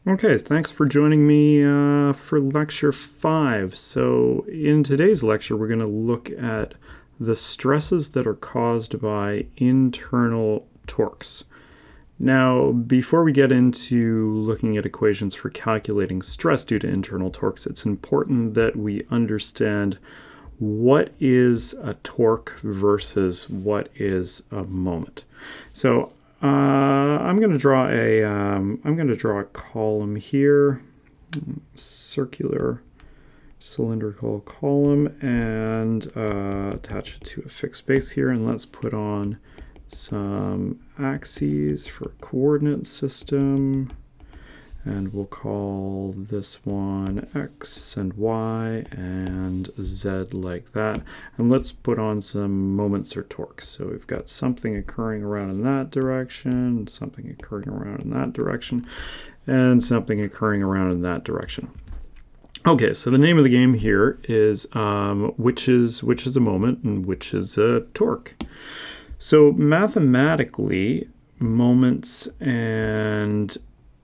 Okay, thanks for joining me for lecture 5. So in today's lecture, we're going to look at the stresses that are caused by internal torques. Now, before we get into looking at equations for calculating stress due to internal torques, it's important that we understand what is a torque versus what is a moment. So I'm going to draw a column here, circular cylindrical column, and attach it to a fixed base here. And let's put on some axes for a coordinate system. And we'll call this one X and Y and Z like that. And let's put on some moments or torques. So we've got something occurring around in that direction, something occurring around in that direction, and something occurring around in that direction. Okay, so the name of the game here is which is a moment and which is a torque. So mathematically, moments and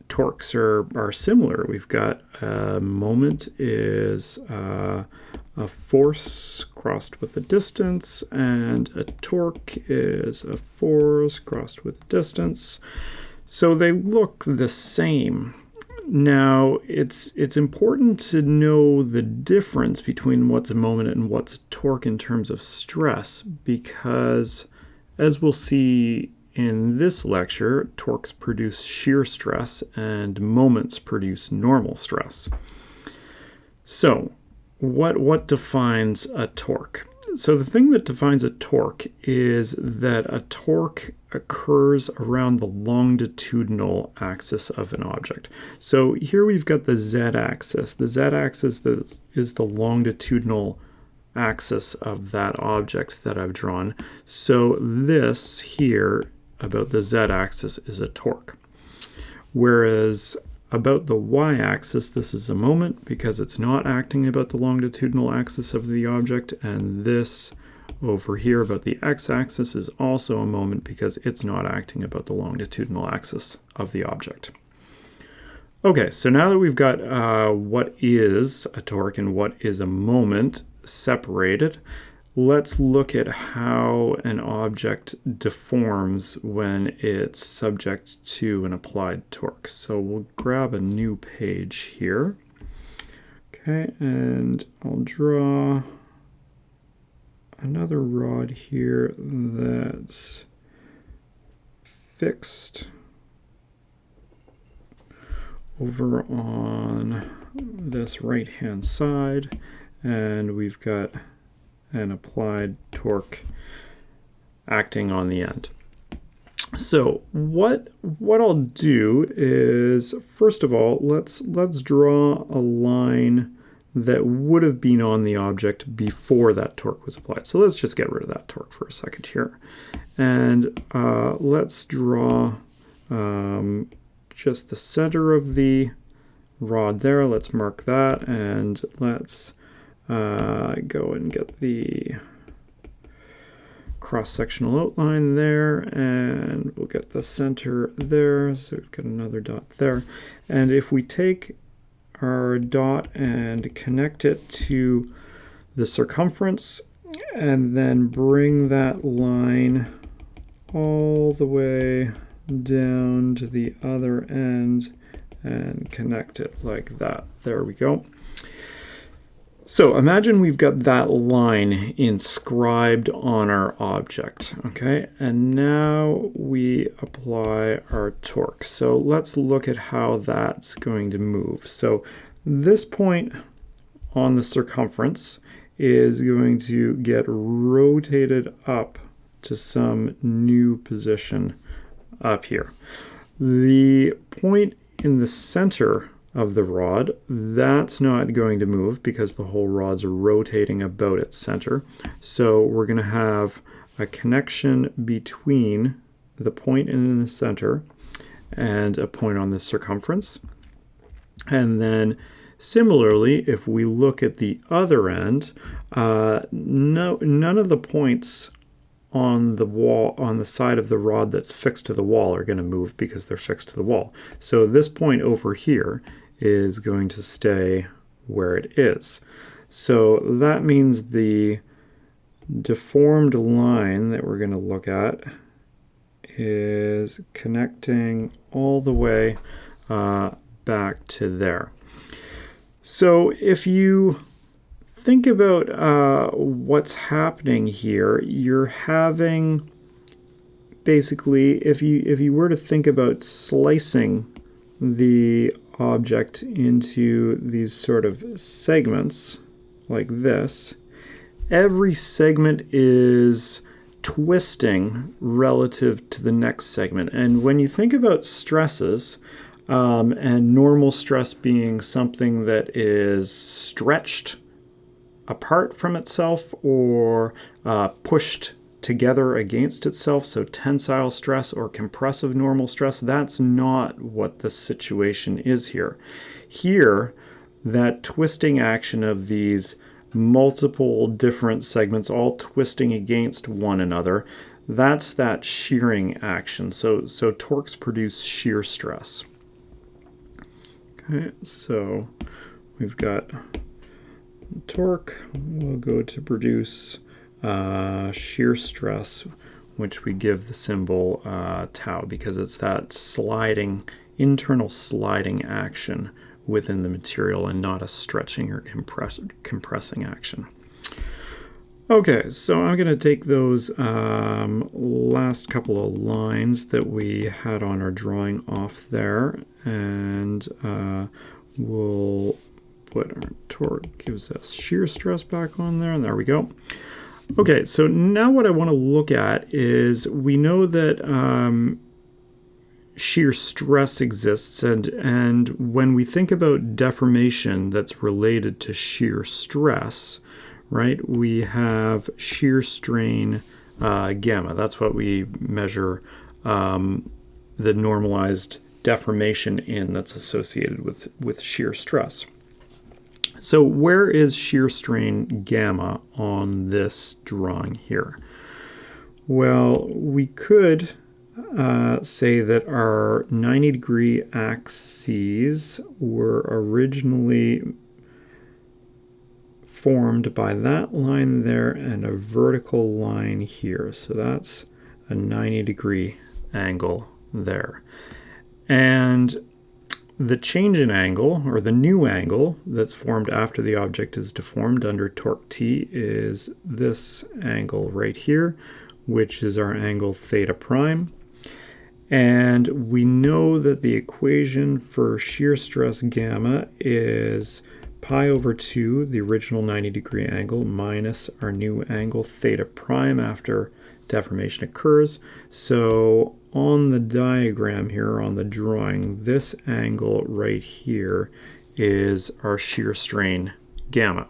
torques are similar. We've got a moment is a force crossed with a distance, and a torque is a force crossed with a distance. So they look the same. Now, it's important to know the difference between what's a moment and what's a torque in terms of stress, because as we'll see in this lecture, torques produce shear stress and moments produce normal stress. So, what defines a torque? So the thing that defines a torque is that a torque occurs around the longitudinal axis of an object. So here we've got the z-axis. The z-axis is the longitudinal axis of that object that I've drawn. So this here about the z-axis is a torque. Whereas about the y-axis, this is a moment because it's not acting about the longitudinal axis of the object, and this over here about the x-axis is also a moment because it's not acting about the longitudinal axis of the object. Okay, so now that we've got what is a torque and what is a moment separated, let's look at how an object deforms when it's subject to an applied torque. So we'll grab a new page here. Okay, and I'll draw another rod here that's fixed over on this right-hand side, and we've got an applied torque acting on the end. So what I'll do is, first of all, let's draw a line that would have been on the object before that torque was applied. So let's just get rid of that torque for a second here. And let's draw just the center of the rod there. Let's mark that, and let's go and get the cross-sectional outline there, and we'll get the center there. So we've got another dot there. And if we take our dot and connect it to the circumference, and then bring that line all the way down to the other end and connect it like that. There we go. So imagine we've got that line inscribed on our object, okay? And now we apply our torque. So let's look at how that's going to move. So this point on the circumference is going to get rotated up to some new position up here. The point in the center of the rod, that's not going to move because the whole rod's rotating about its center. So we're going to have a connection between the point in the center and a point on the circumference. And then similarly, if we look at the other end, none of the points on the wall, on the side of the rod that's fixed to the wall, are going to move because they're fixed to the wall. So this point over here is going to stay where it is. So that means the deformed line that we're going to look at is connecting all the way back to there. So if you think about what's happening here, you're having basically, if you were to think about slicing the object into these sort of segments like this, every segment is twisting relative to the next segment. And when you think about stresses, and normal stress being something that is stretched apart from itself or pushed together against itself, so tensile stress or compressive normal stress, that's not what the situation is here. Here, that twisting action of these multiple different segments all twisting against one another, that's that shearing action. So torques produce shear stress. Okay, so we've got torque will go to produce shear stress, which we give the symbol tau, because it's that sliding, internal sliding action within the material and not a stretching or compressing action. Okay, so I'm going to take those last couple of lines that we had on our drawing off there, and we'll put our torque gives us shear stress back on there, and there we go. Okay, so now what I want to look at is, we know that shear stress exists, and when we think about deformation that's related to shear stress, right, we have shear strain gamma. That's what we measure the normalized deformation in that's associated with shear stress. So where is shear strain gamma on this drawing here? Well, we could say that our 90-degree axes were originally formed by that line there and a vertical line here. So that's a 90-degree angle there. And the change in angle, or the new angle that's formed after the object is deformed under torque T, is this angle right here, which is our angle theta prime. And we know that the equation for shear stress gamma is pi over 2, the original 90-degree angle, minus our new angle theta prime after deformation occurs. So on the diagram here, on the drawing, this angle right here is our shear strain gamma.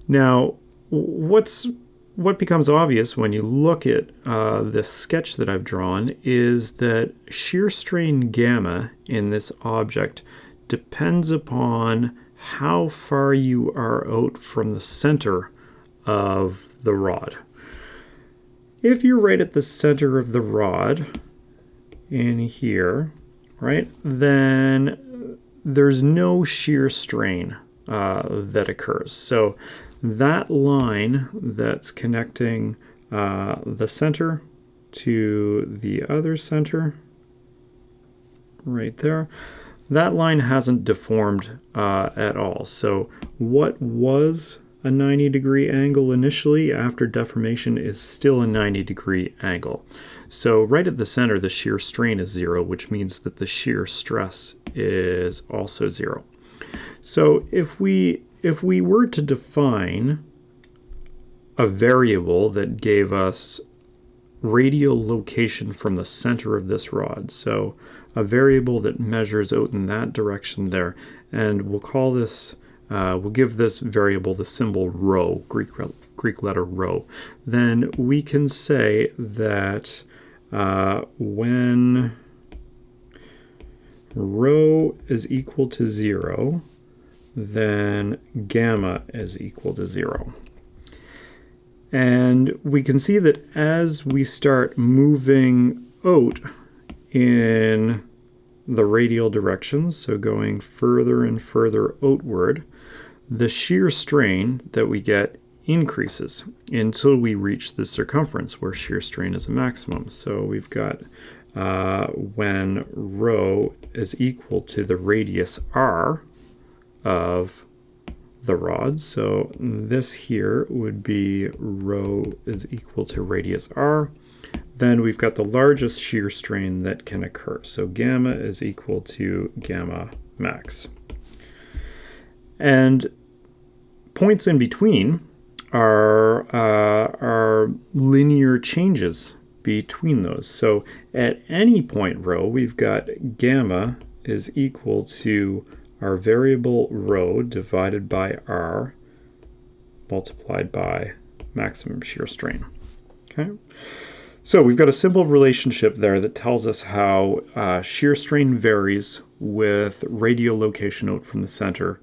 Now, what becomes obvious when you look at this sketch that I've drawn is that shear strain gamma in this object depends upon how far you are out from the center of the rod. If you're right at the center of the rod in here, right, then there's no shear strain that occurs. So that line that's connecting the center to the other center, right there, that line hasn't deformed at all. So what was a 90-degree angle initially after deformation is still a 90-degree angle. So right at the center, the shear strain is 0, which means that the shear stress is also 0. So if we were to define a variable that gave us radial location from the center of this rod, so a variable that measures out in that direction there, and we'll call this, we'll give this variable the symbol rho, Greek letter rho, then we can say that when rho is equal to 0, then gamma is equal to 0. And we can see that as we start moving out in the radial direction, so going further and further outward, the shear strain that we get increases until we reach the circumference where shear strain is a maximum. So we've got when rho is equal to the radius r of the rod. So this here would be rho is equal to radius r. Then we've got the largest shear strain that can occur. So gamma is equal to gamma max. And points in between are linear changes between those. So at any point rho, we've got gamma is equal to our variable rho divided by r multiplied by maximum shear strain. Okay. So we've got a simple relationship there that tells us how shear strain varies with radial location out from the center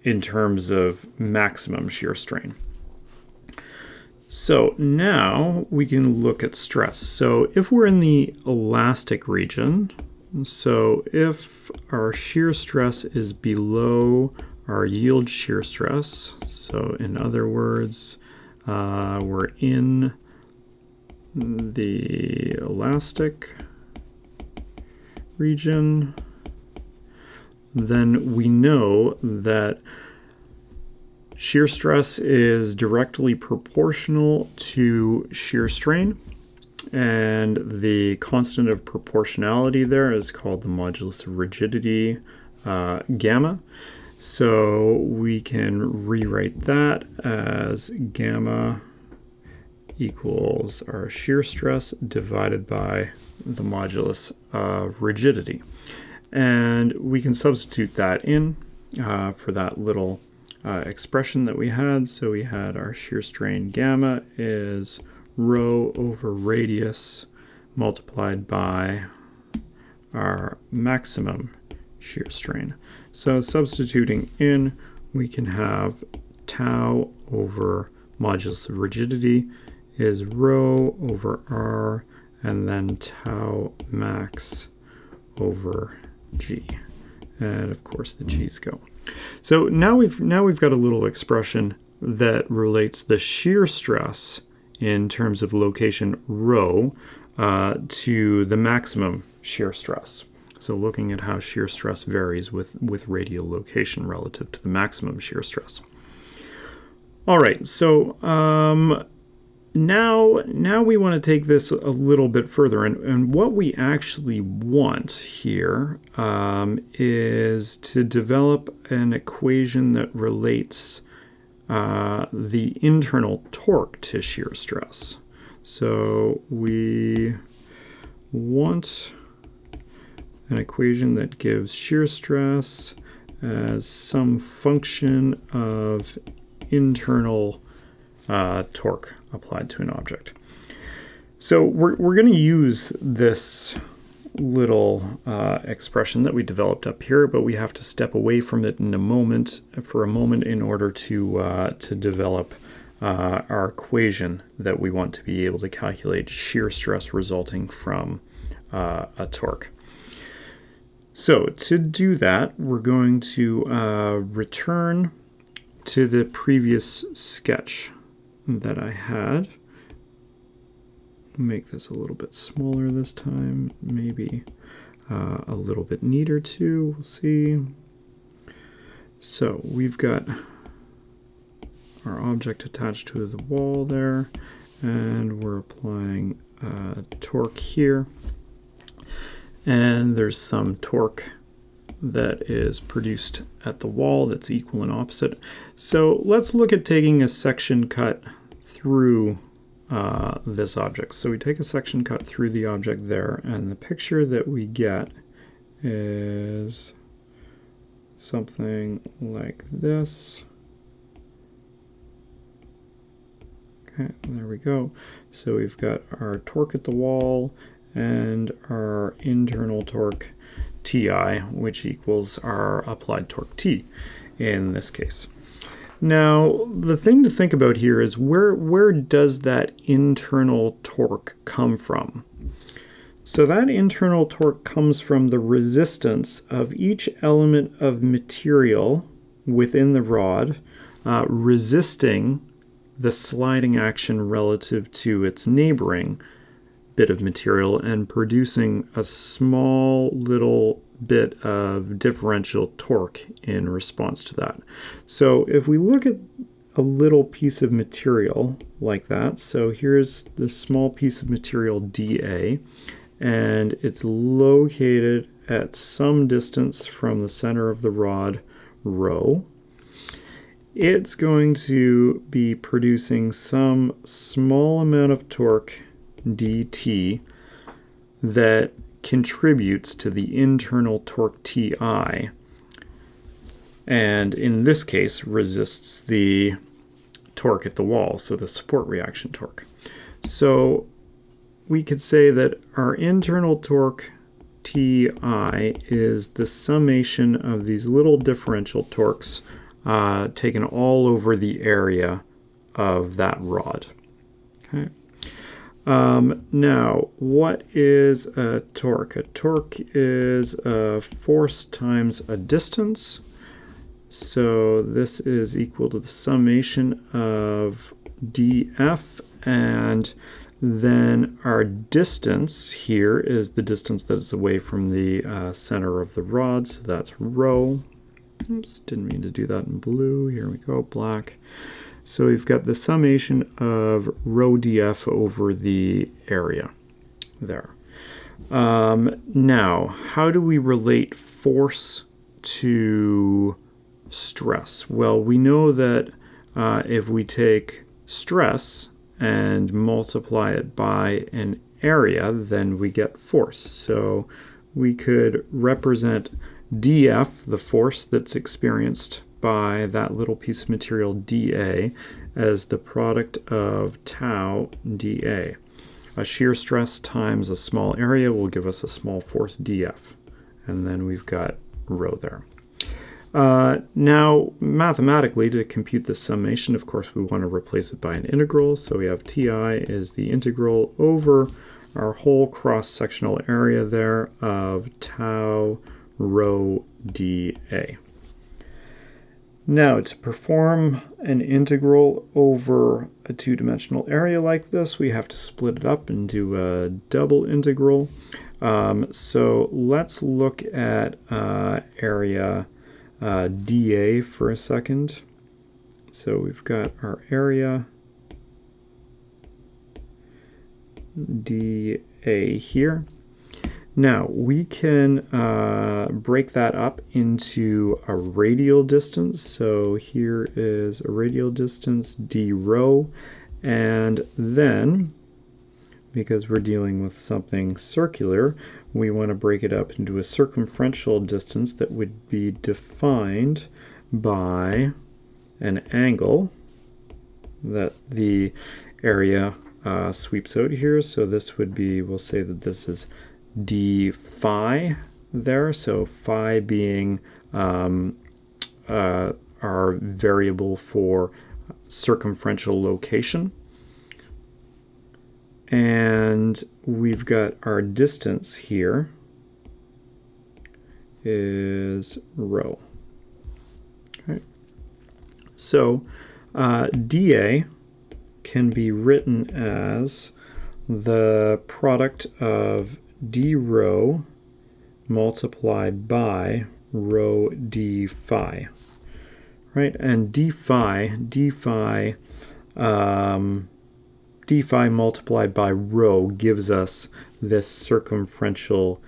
in terms of maximum shear strain. So now we can look at stress. So if we're in the elastic region, so if our shear stress is below our yield shear stress, so in other words, we're in the elastic region, then we know that shear stress is directly proportional to shear strain, and the constant of proportionality there is called the modulus of rigidity, gamma. So we can rewrite that as gamma equals our shear stress divided by the modulus of rigidity. And we can substitute that in for that little expression that we had. So we had our shear strain gamma is rho over radius multiplied by our maximum shear strain. So substituting in, we can have tau over modulus of rigidity is rho over r, and then tau max over g. And of course the g's go. So now we've got a little expression that relates the shear stress in terms of location rho to the maximum shear stress. So looking at how shear stress varies with radial location relative to the maximum shear stress. All right, so now we want to take this a little bit further, and what we actually want here is to develop an equation that relates the internal torque to shear stress. So we want an equation that gives shear stress as some function of internal torque applied to an object. So we're going to use this little expression that we developed up here, but we have to step away from it for a moment in order to develop our equation that we want to be able to calculate shear stress resulting from a torque. So to do that, we're going to return to the previous sketch that I had. Make this a little bit smaller this time, maybe a little bit neater too, we'll see. So we've got our object attached to the wall there, and we're applying torque here. And there's some torque that is produced at the wall that's equal and opposite. So let's look at taking a section cut through this object. So we take a section cut through the object there, and the picture that we get is something like this. Okay, there we go. So we've got our torque at the wall and our internal torque Ti, which equals our applied torque T in this case. Now, the thing to think about here is where does that internal torque come from? So that internal torque comes from the resistance of each element of material within the rod resisting the sliding action relative to its neighboring bit of material and producing a small little bit of differential torque in response to that. So if we look at a little piece of material like that, so here's this small piece of material dA, and it's located at some distance from the center of the rod, rho. It's going to be producing some small amount of torque, dt, that contributes to the internal torque Ti, and in this case resists the torque at the wall, so the support reaction torque. So we could say that our internal torque Ti is the summation of these little differential torques taken all over the area of that rod. Okay. Now, what is a torque? A torque is a force times a distance. So this is equal to the summation of dF, and then our distance here is the distance that is away from the center of the rod, so that's rho. Oops, didn't mean to do that in blue. Here we go, black. So we've got the summation of rho dF over the area there. Now, how do we relate force to stress? Well, we know that if we take stress and multiply it by an area, then we get force. So we could represent dF, the force that's experienced by that little piece of material dA, as the product of tau dA. A shear stress times a small area will give us a small force dF, and then we've got rho there. Now, mathematically, to compute this summation, of course, we want to replace it by an integral. So we have Ti is the integral over our whole cross-sectional area there of tau rho dA. Now, to perform an integral over a two-dimensional area like this, we have to split it up and do a double integral. So let's look at area dA for a second. So we've got our area dA here. Now we can break that up into a radial distance. So here is a radial distance d rho, and then because we're dealing with something circular, we want to break it up into a circumferential distance that would be defined by an angle that the area sweeps out here. So this would be, we'll say that this is d phi there. So phi being our variable for circumferential location. And we've got our distance here is rho. Okay. So dA can be written as the product of d rho multiplied by rho d phi, right? And d phi multiplied by rho gives us this circumferential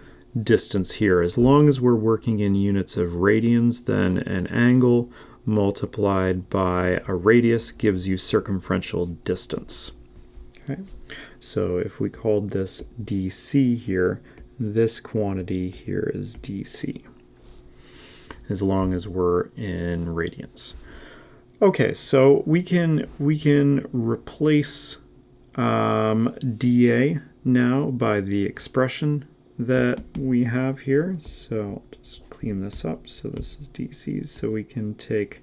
distance here. As long as we're working in units of radians, then an angle multiplied by a radius gives you circumferential distance. Okay, so if we called this dc here, this quantity here is dc, as long as we're in radians. Okay, so we can replace dA now by the expression that we have here. So I'll just clean this up. So this is dc, so we can take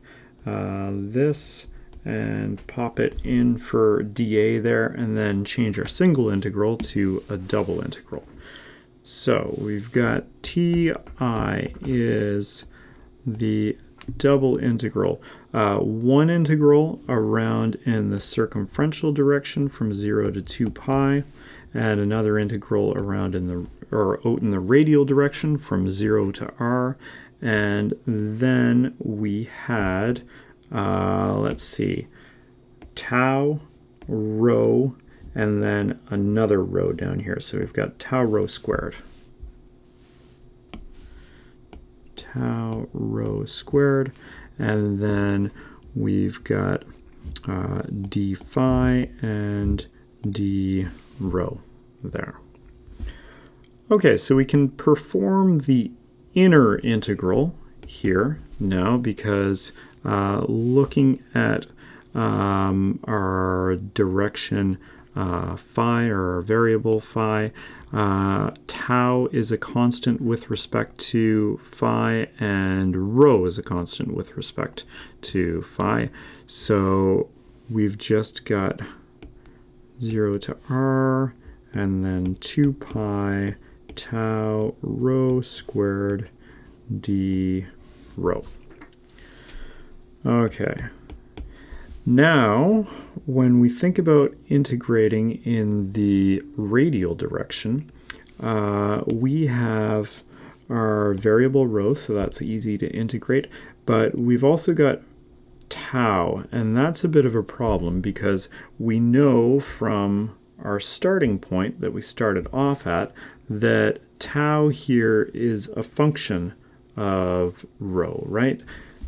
this and pop it in for dA there, and then change our single integral to a double integral. So we've got Ti is the double integral, one integral around in the circumferential direction from 0 to 2 pi, and another integral around in the out in the radial direction from 0 to r. And then we had let's see, tau rho, and then another rho down here. So we've got tau rho squared. Tau rho squared, and then we've got d phi and d rho there. Okay, so we can perform the inner integral here now, because looking at our direction phi, or our variable phi, tau is a constant with respect to phi, and rho is a constant with respect to phi. So we've just got 0 to r, and then 2 pi tau rho squared d rho. Okay. Now, when we think about integrating in the radial direction, we have our variable rho, so that's easy to integrate, but we've also got tau, and that's a bit of a problem because we know from our starting point that we started off at that tau here is a function of rho, right?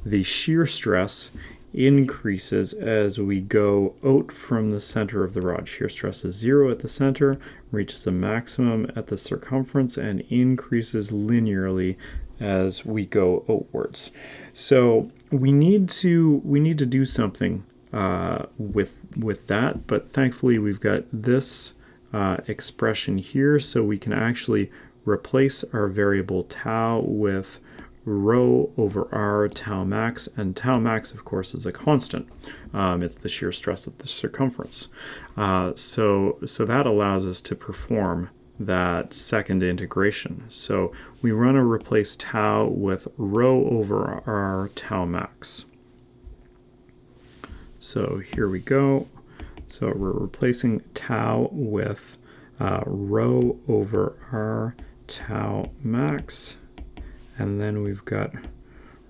The shear stress increases as we go out from the center of the rod. Shear stress is 0 at the center, reaches a maximum at the circumference, and increases linearly as we go outwards. So we need to do something with that, but thankfully we've got this expression here, so we can actually replace our variable tau with rho over r tau max, and tau max of course is a constant. It's the shear stress at the circumference. So that allows us to perform that second integration. So we want to replace tau with rho over r tau max. So here we go. So we're replacing tau with rho over r tau max, and then we've got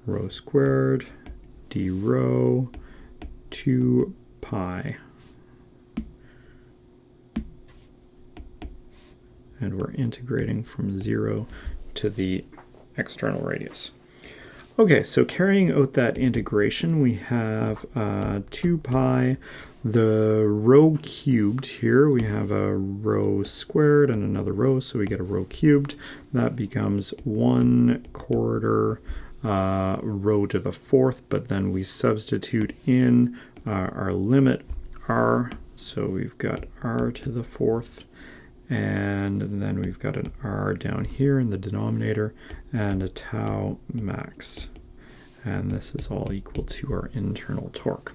rho squared d rho 2 pi, and we're integrating from 0 to the external radius. Okay, so carrying out that integration, we have 2 pi, the rho cubed here. We have a rho squared and another rho, so we get a rho cubed. That becomes 1/4 rho to the 4th, but then we substitute in our limit r, so we've got r to the 4th, and then we've got an r down here in the denominator, and a tau max. And this is all equal to our internal torque.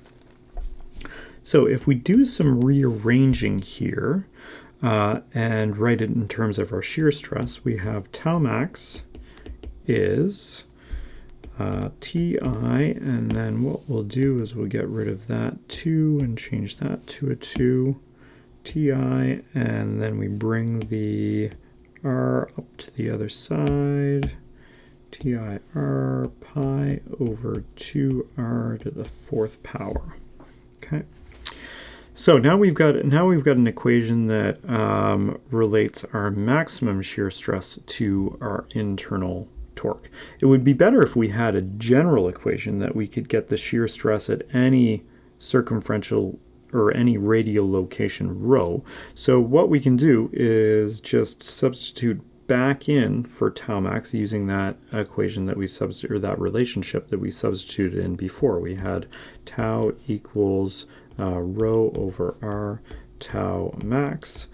So if we do some rearranging here and write it in terms of our shear stress, we have tau max is Ti, and then what we'll do is we'll get rid of that 2 and change that to a 2. Ti, and then we bring the r up to the other side. Tir pi over 2r to the 4th power. Okay. So now we've got an equation that relates our maximum shear stress to our internal torque. It would be better if we had a general equation that we could get the shear stress at any circumferential or any radial location rho. So what we can do is just substitute back in for tau max using that equation that we substitute, or that relationship that we substituted in before. We had tau equals rho over r tau max,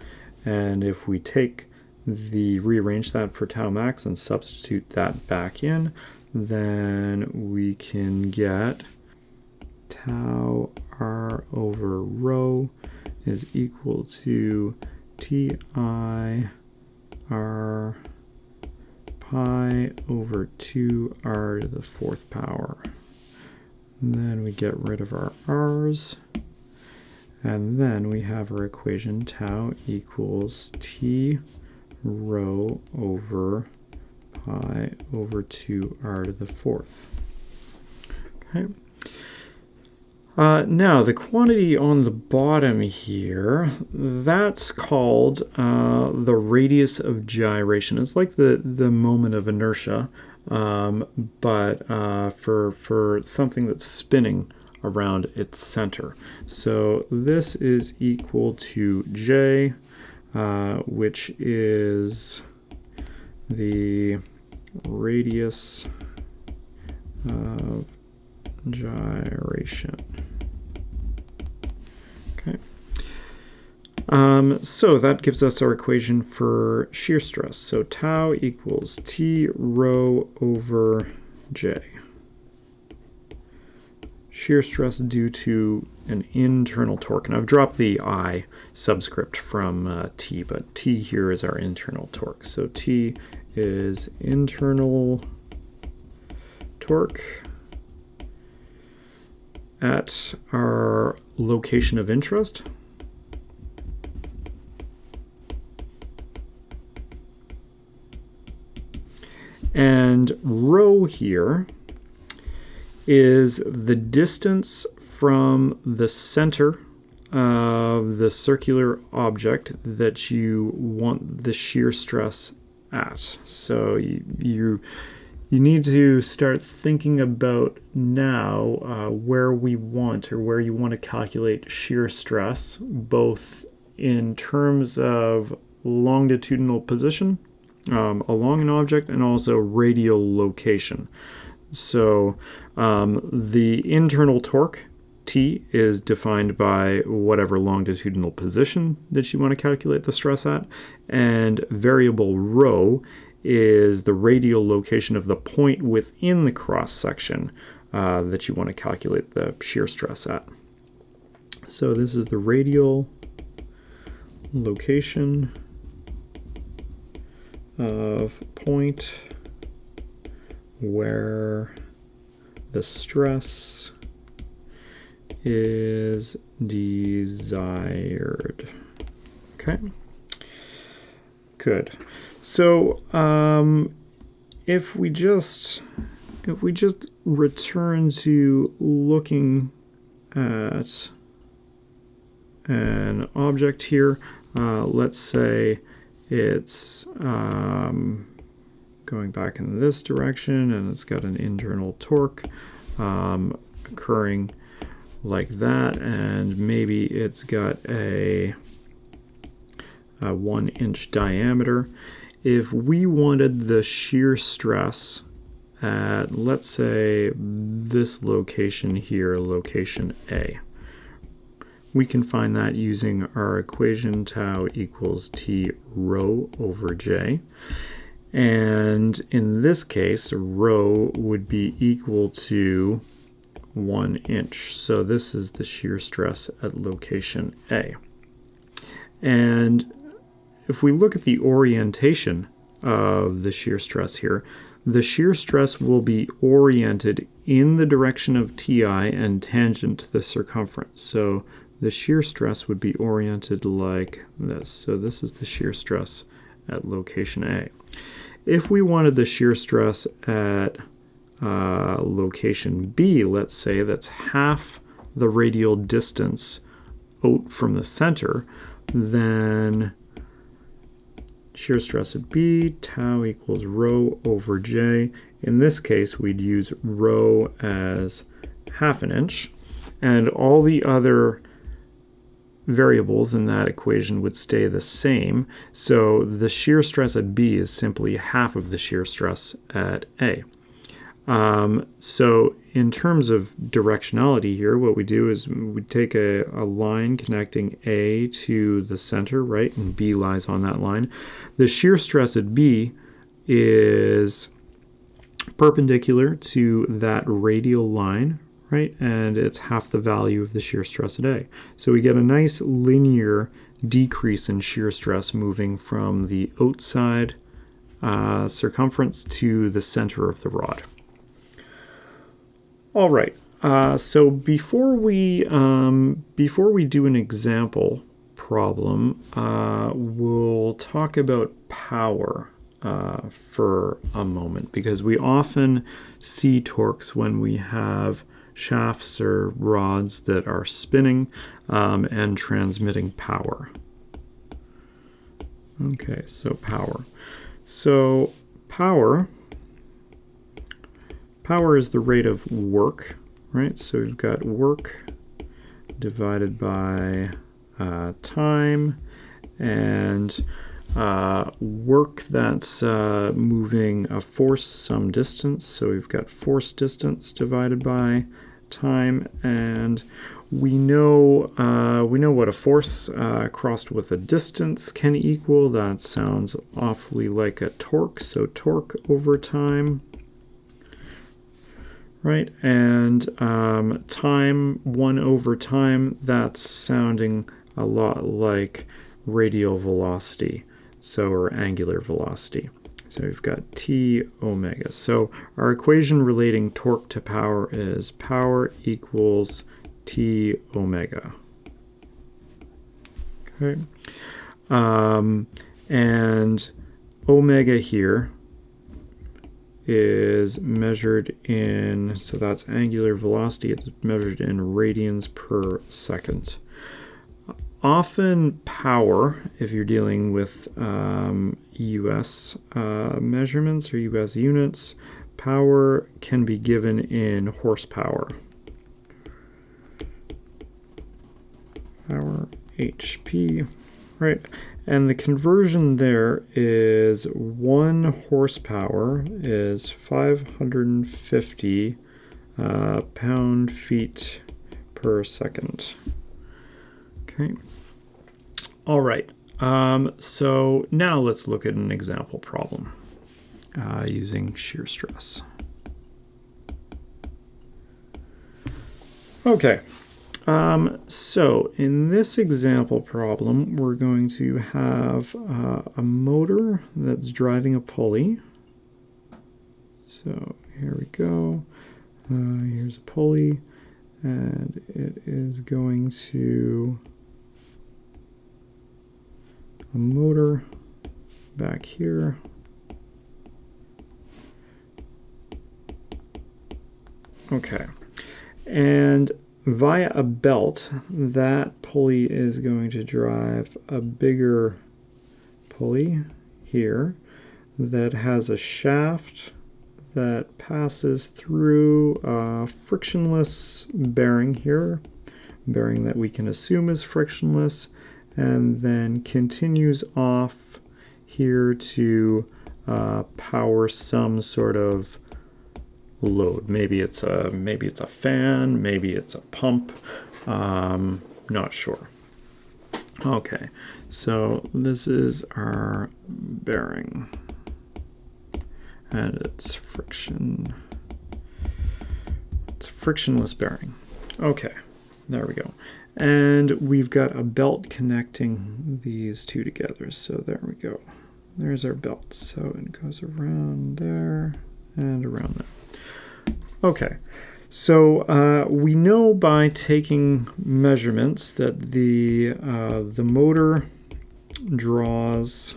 and if we rearrange that for tau max and substitute that back in, then we can get tau r over rho is equal to ti r pi over 2r to the fourth power. And then we get rid of our r's. And then we have our equation tau equals t rho over pi over 2r to the fourth. Okay. Now, the quantity on the bottom here, that's called the radius of gyration. It's like the moment of inertia, but for something that's spinning around its center. So this is equal to J, which is the radius of gyration. Okay. So that gives us our equation for shear stress. So tau equals T rho over J. Shear stress due to an internal torque. And I've dropped the I subscript from T, but T here is our internal torque. So T is internal torque at our location of interest. And rho here is the distance from the center of the circular object that you want the shear stress at. So you need to start thinking about now where we want, or where you want to calculate shear stress, both in terms of longitudinal position along an object and also radial location. So the internal torque, T, is defined by whatever longitudinal position that you want to calculate the stress at, and variable rho is the radial location of the point within the cross section that you want to calculate the shear stress at. So this is the radial location of point where the stress is desired. Okay, good. So if we just return to looking at an object here, let's say it's going back in this direction, and it's got an internal torque occurring like that, and maybe it's got a 1-inch diameter. If we wanted the shear stress at, let's say, this location here, location A, we can find that using our equation tau equals T rho over J. And in this case, rho would be equal to 1 inch. So this is the shear stress at location A. And if we look at the orientation of the shear stress here, the shear stress will be oriented in the direction of Ti and tangent to the circumference. So the shear stress would be oriented like this. So this is the shear stress at location A. If we wanted the shear stress at location B, let's say, that's half the radial distance out from the center, then shear stress at B, tau equals rho over J. In this case, we'd use rho as ½ inch, and all the other variables in that equation would stay the same. So the shear stress at B is simply half of the shear stress at A. So in terms of directionality here, what we do is we take a line connecting A to the center, right, and B lies on that line. The shear stress at B is perpendicular to that radial line, right? And it's half the value of the shear stress at A. So we get a nice linear decrease in shear stress moving from the outside circumference to the center of the rod. All right. So before we do an example problem, we'll talk about power for a moment, because we often see torques when we have shafts or rods that are spinning and transmitting power. Okay, so power. So power is the rate of work, right? So we've got work divided by time, and work that's moving a force some distance. So we've got force distance divided by time, and we know what a force crossed with a distance can equal. That sounds awfully like a torque. So torque over time. Right, and time, 1 over time, that's sounding a lot like radial velocity, or angular velocity. So we've got T omega. So our equation relating torque to power is power equals T omega. Okay, and omega here is measured in, so that's angular velocity, it's measured in radians per second. Often power, if you're dealing with US measurements or US units, power can be given in horsepower. Power, HP, right? And the conversion there is 1 horsepower is 550 pound-feet per second. Okay. All right. So now let's look at an example problem using shear stress. Okay. So in this example problem, we're going to have a motor that's driving a pulley. So here we go. Here's a pulley, and it is going to a motor back here. Okay, and via a belt, that pulley is going to drive a bigger pulley here that has a shaft that passes through a frictionless bearing here, bearing that we can assume is frictionless, and then continues off here to power some sort of load. Maybe it's a fan, maybe it's a pump, not sure. Okay, so this is our bearing, and it's a frictionless bearing. Okay, there we go. And we've got a belt connecting these two together. So there we go. There's our belt. So it goes around there and around there. Okay, so we know by taking measurements that the motor draws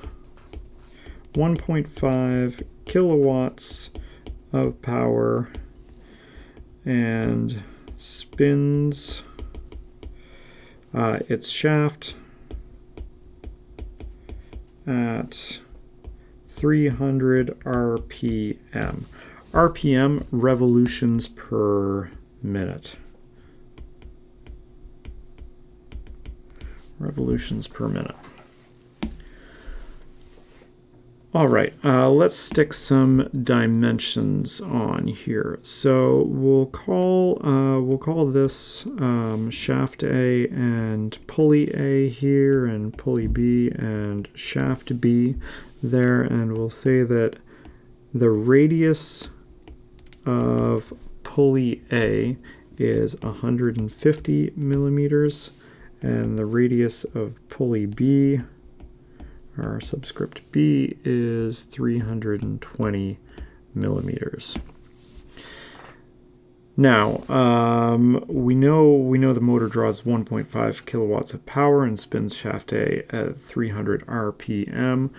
1.5 kilowatts of power and spins its shaft at 300 RPM. RPM, revolutions per minute. Revolutions per minute. All right, let's stick some dimensions on here. So we'll call this shaft A and pulley A here, and pulley B and shaft B there, and we'll say that the radius of pulley A is 150 millimeters, and the radius of pulley B, our subscript B, is 320 millimeters. Now, we know the motor draws 1.5 kilowatts of power and spins shaft A at 300 RPM.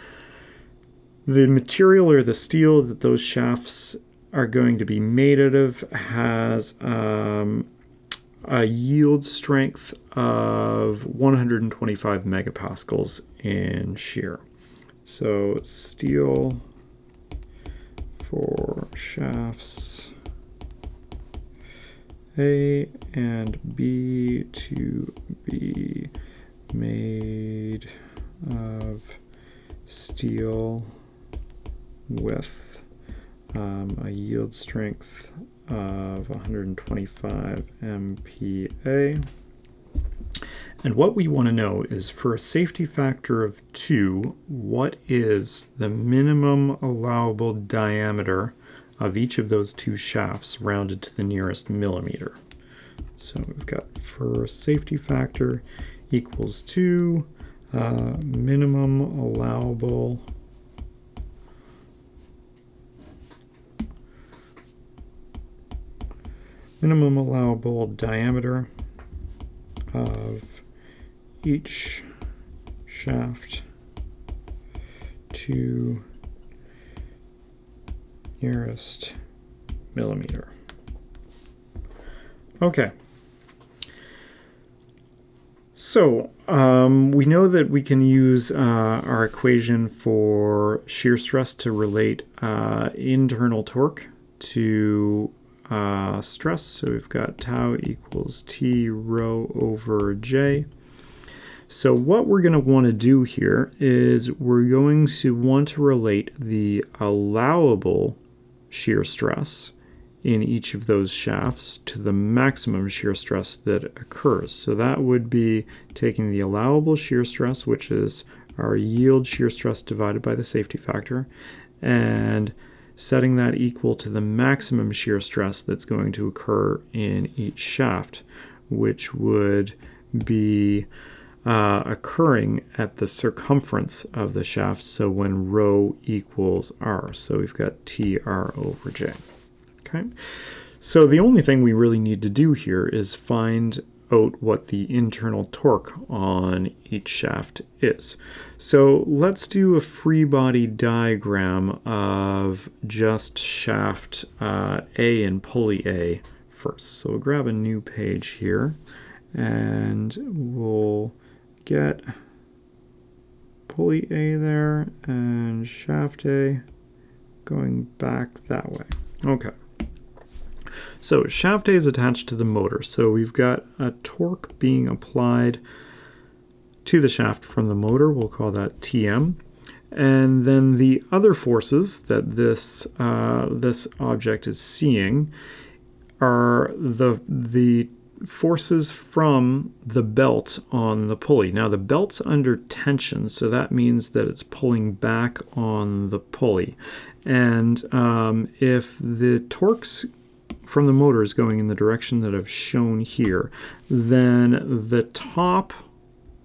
The material, or the steel that those shafts are going to be made out of, has a yield strength of 125 megapascals in shear. So steel for shafts A and B to be made of steel with a yield strength of 125 MPa. And what we want to know is, for a safety factor of 2, what is the minimum allowable diameter of each of those two shafts rounded to the nearest millimeter? So we've got, for safety factor equals 2, minimum allowable diameter of each shaft to nearest millimeter. Okay. So we know that we can use our equation for shear stress to relate internal torque to stress. So we've got tau equals T rho over J. So what we're going to want to do here is we're going to want to relate the allowable shear stress in each of those shafts to the maximum shear stress that occurs. So that would be taking the allowable shear stress, which is our yield shear stress divided by the safety factor, and setting that equal to the maximum shear stress that's going to occur in each shaft, which would be occurring at the circumference of the shaft, so when rho equals r. So we've got TR over J. Okay, so the only thing we really need to do here is find out what the internal torque on each shaft is. So let's do a free body diagram of just shaft A and pulley A first. So we'll grab a new page here, and we'll get pulley A there and shaft A going back that way. Okay. So shaft A is attached to the motor, so we've got a torque being applied to the shaft from the motor. We'll call that Tm. And then the other forces that this object is seeing are the forces from the belt on the pulley. Now the belt's under tension, so that means that it's pulling back on the pulley. And if the torques from the motor is going in the direction that I've shown here, then the top,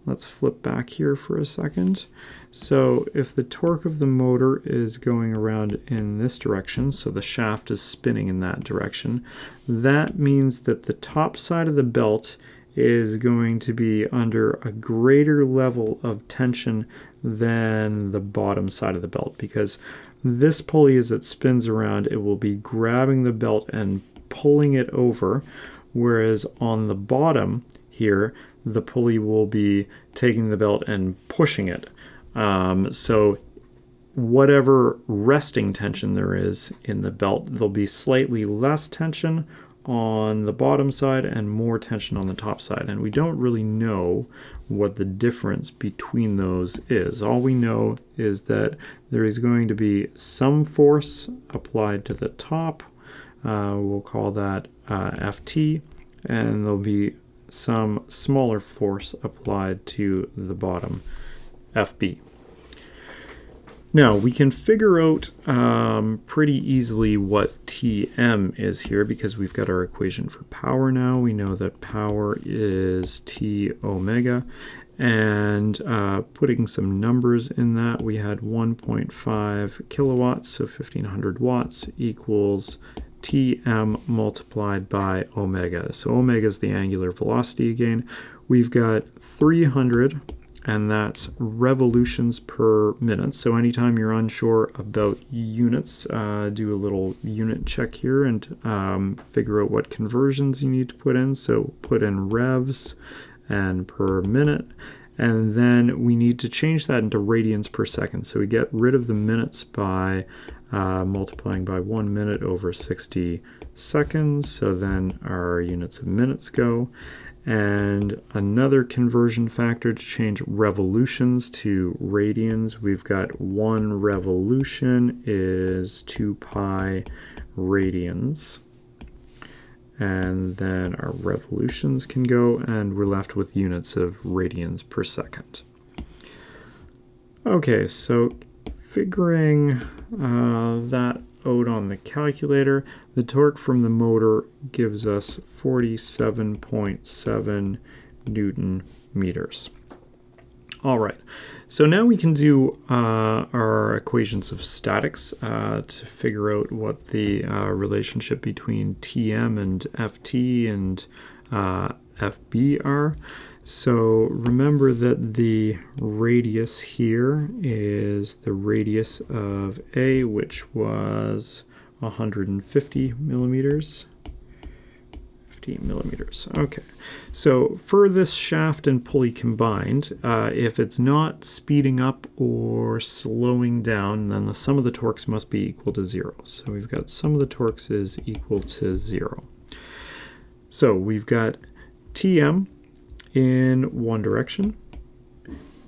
let's flip back here for a second. So if the torque of the motor is going around in this direction, so the shaft is spinning in that direction, that means that the top side of the belt is going to be under a greater level of tension than the bottom side of the belt, because this pulley, as it spins around, it will be grabbing the belt and pulling it over, whereas on the bottom here, the pulley will be taking the belt and pushing it. So whatever resting tension there is in the belt, there'll be slightly less tension on the bottom side and more tension on the top side. And we don't really know what the difference between those is. All we know is that there is going to be some force applied to the top. We'll call that Ft, and there'll be some smaller force applied to the bottom, Fb. Now, we can figure out pretty easily what Tm is here because we've got our equation for power now. We know that power is T omega. And putting some numbers in that, we had 1.5 kilowatts, so 1500 watts equals Tm multiplied by omega. So omega is the angular velocity again. We've got 300, and that's revolutions per minute. So anytime you're unsure about units, do a little unit check here and figure out what conversions you need to put in. So put in revs and per minute, and then we need to change that into radians per second. So we get rid of the minutes by multiplying by 1 minute over 60 seconds. So then our units of minutes go. And another conversion factor to change revolutions to radians. We've got 1 revolution is 2 pi radians. And then our revolutions can go, and we're left with units of radians per second. Okay, so figuring that out on the calculator, the torque from the motor gives us 47.7 Newton meters. All right, so now we can do our equations of statics to figure out what the relationship between Tm and Ft and Fb are. So remember that the radius here is the radius of A, which was 150 millimeters. 50 millimeters. Okay, so for this shaft and pulley combined, if it's not speeding up or slowing down, then the sum of the torques must be equal to 0. So we've got sum of the torques is equal to 0. So we've got Tm in one direction,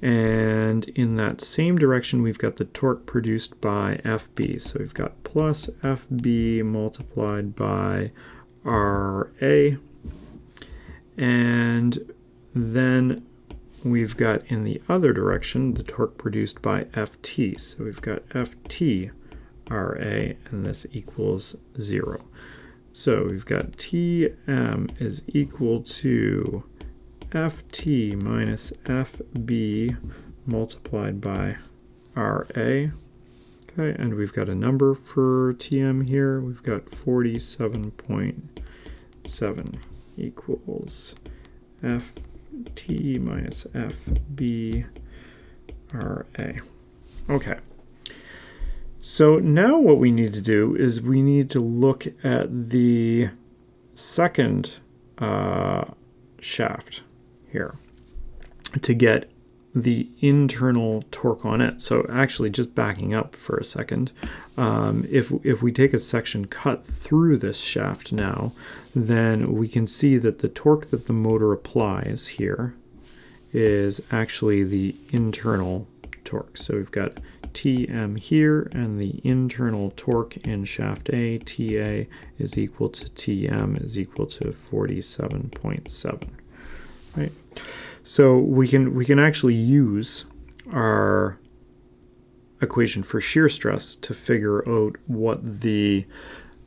and in that same direction we've got the torque produced by Fb. So we've got plus Fb multiplied by Ra, and then we've got in the other direction the torque produced by Ft. So we've got Ft Ra, and this equals 0. So we've got Tm is equal to Ft minus Fb multiplied by Ra. Okay, and we've got a number for Tm here. We've got 47.7 equals Ft minus Fb Ra. Okay. So now what we need to do is we need to look at the second shaft here to get the internal torque on it. So actually, just backing up for a second, if we take a section cut through this shaft now, then we can see that the torque that the motor applies here is actually the internal torque. So we've got Tm here, and the internal torque in shaft A, Ta, is equal to Tm is equal to 47.7, right? So we can actually use our equation for shear stress to figure out what the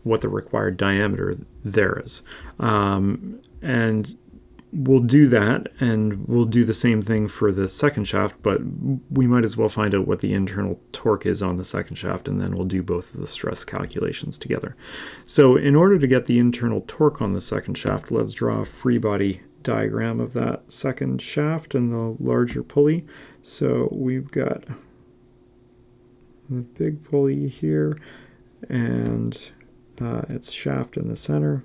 required diameter there is, and we'll do that, and we'll do the same thing for the second shaft, but we might as well find out what the internal torque is on the second shaft, and then we'll do both of the stress calculations together. So in order to get the internal torque on the second shaft, let's draw a free body diagram of that second shaft and the larger pulley. So we've got the big pulley here, and its shaft in the center,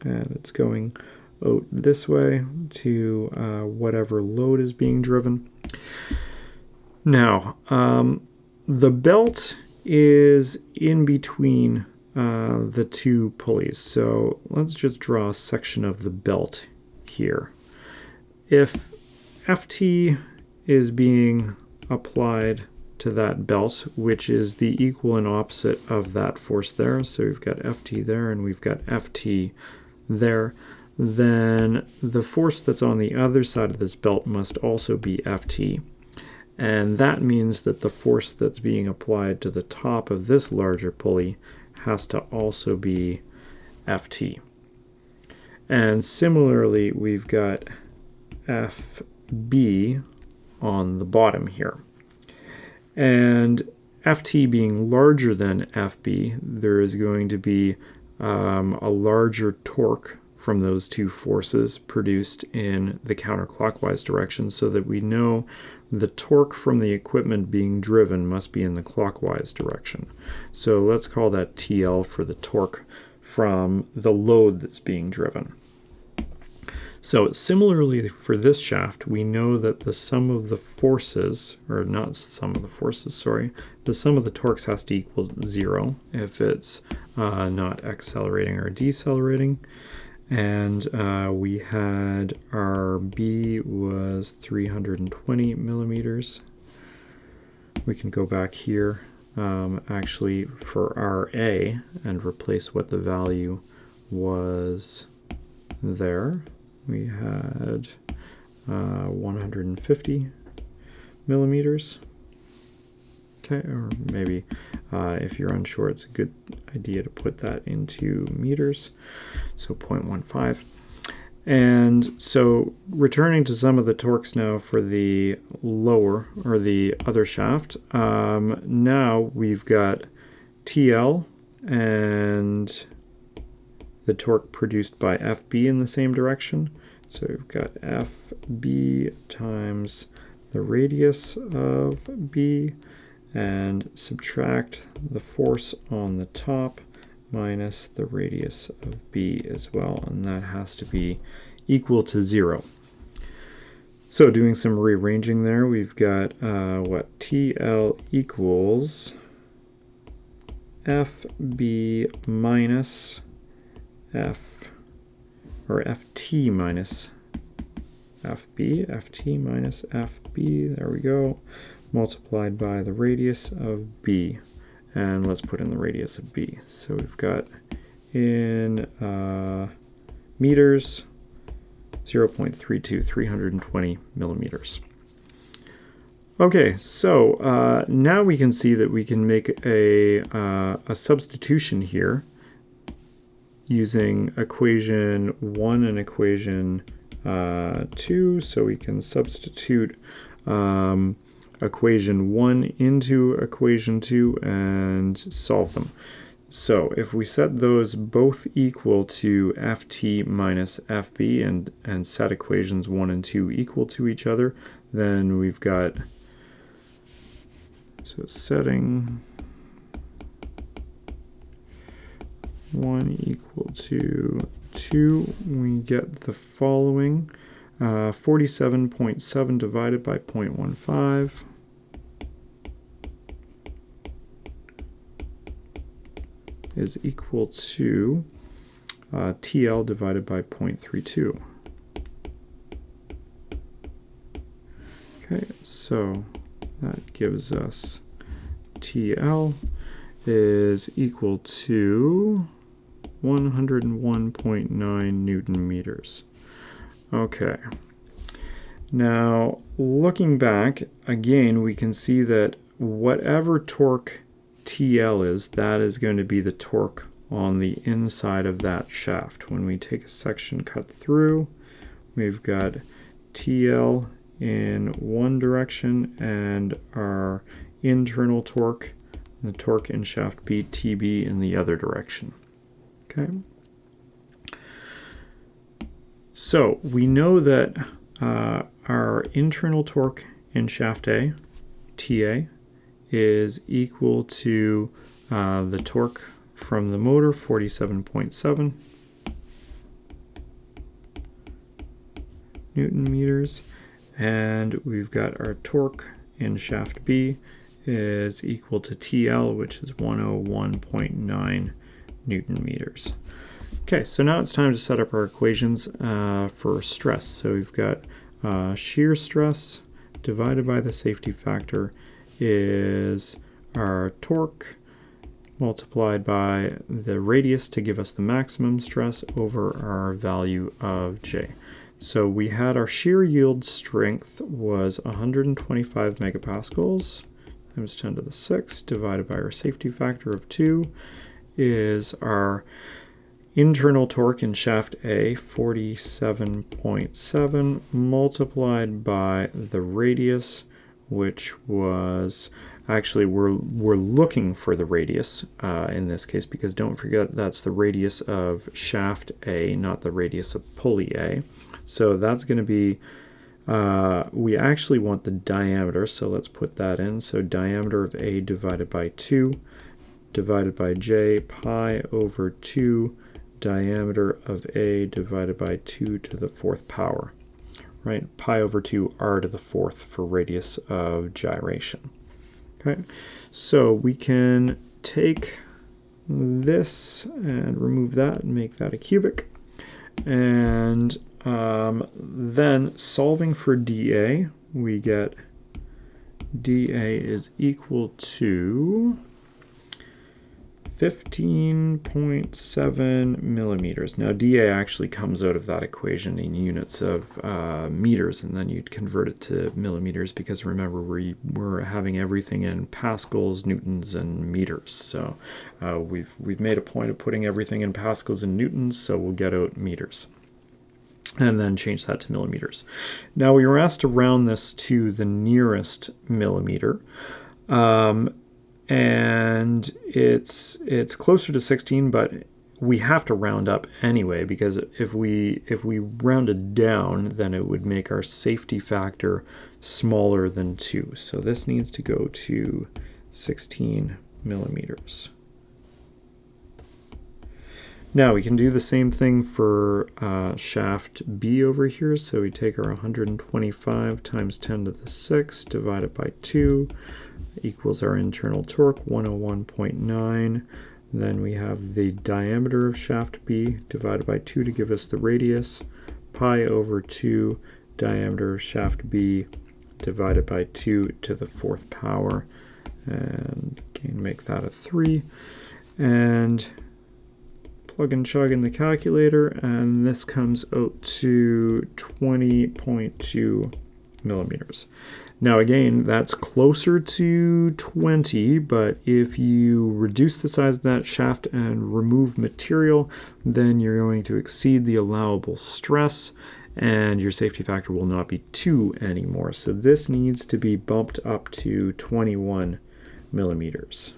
and it's going out this way to whatever load is being driven. Now, the belt is in between the two pulleys, so let's just draw a section of the belt here. If Ft is being applied to that belt, which is the equal and opposite of that force there, so we've got Ft there and we've got Ft there, then the force that's on the other side of this belt must also be Ft. And that means that the force that's being applied to the top of this larger pulley has to also be Ft. And similarly, we've got Fb on the bottom here. And Ft being larger than Fb, there is going to be a larger torque from those two forces produced in the counterclockwise direction, so that we know the torque from the equipment being driven must be in the clockwise direction. So let's call that TL for the torque from the load that's being driven. So similarly for this shaft, we know that the sum of the forces, or not sum of the forces, sorry, the sum of the torques has to equal 0 if it's not accelerating or decelerating. And we had our B was 320 millimeters. We can go back here actually for our A and replace what the value was there. We had 150 millimeters. Okay, or maybe if you're unsure, it's a good idea to put that into meters. So 0.15. And so returning to some of the torques now for the lower or the other shaft, now we've got TL and the torque produced by FB in the same direction. So we've got FB times the radius of B, and subtract the force on the top minus the radius of B as well, and that has to be equal to 0. So doing some rearranging there, we've got what TL equals FB minus FT minus FB, FT minus FB, there we go, multiplied by the radius of B. And let's put in the radius of B. So we've got in meters, 0.32, 320 millimeters. Okay, so now we can see that we can make a substitution here using equation 1 and equation 2. So we can substitute equation 1 into equation 2 and solve them. So if we set those both equal to Ft minus Fb and set equations 1 and 2 equal to each other, then we've got, so setting 1 equal to 2, we get the following. 47.7 divided by 0.15 is equal to TL divided by 0.32. Okay, so that gives us TL is equal to 101.9 Newton meters. Okay, now looking back, again, we can see that whatever torque TL is, that is going to be the torque on the inside of that shaft. When we take a section cut through, we've got TL in one direction and our internal torque, the torque in shaft B, TB, in the other direction. Okay. So we know that our internal torque in shaft A, TA, is equal to the torque from the motor, 47.7 Newton meters, and we've got our torque in shaft B is equal to TL, which is 101.9 Newton meters. Okay, so now it's time to set up our equations for stress. So we've got shear stress divided by the safety factor is our torque multiplied by the radius to give us the maximum stress over our value of J. So we had our shear yield strength was 125 megapascals times 10 to the 6 divided by our safety factor of 2 is our internal torque in shaft A, 47.7, multiplied by the radius, which was actually we're looking for the radius in this case, because don't forget that's the radius of shaft A, not the radius of pulley A. So that's going to be, we actually want the diameter, so let's put that in. So diameter of A divided by 2 divided by J, pi over 2 diameter of A divided by 2 to the 4th power, right? Pi over 2 r to the 4th for radius of gyration. Okay, so we can take this and remove that and make that a cubic. And then solving for dA, we get dA is equal to 15.7 millimeters. Now dA actually comes out of that equation in units of meters, and then you'd convert it to millimeters, because remember we're having everything in pascals, newtons, and meters. So we've made a point of putting everything in pascals and newtons, so we'll get out meters. And then change that to millimeters. Now we were asked to round this to the nearest millimeter. And it's closer to 16, but we have to round up anyway, because if we rounded down, then it would make our safety factor smaller than 2. So this needs to go to 16 millimeters. Now we can do the same thing for shaft B over here. So we take our 125 times 10 to the 6 divided by 2 equals our internal torque, 101.9. Then we have the diameter of shaft B divided by 2 to give us the radius, pi over 2 diameter of shaft B divided by 2 to the 4th power, and can make that a 3. And plug and chug in the calculator, and this comes out to 20.2 millimeters. Now again, that's closer to 20, but if you reduce the size of that shaft and remove material, then you're going to exceed the allowable stress, and your safety factor will not be 2 anymore. So this needs to be bumped up to 21 millimeters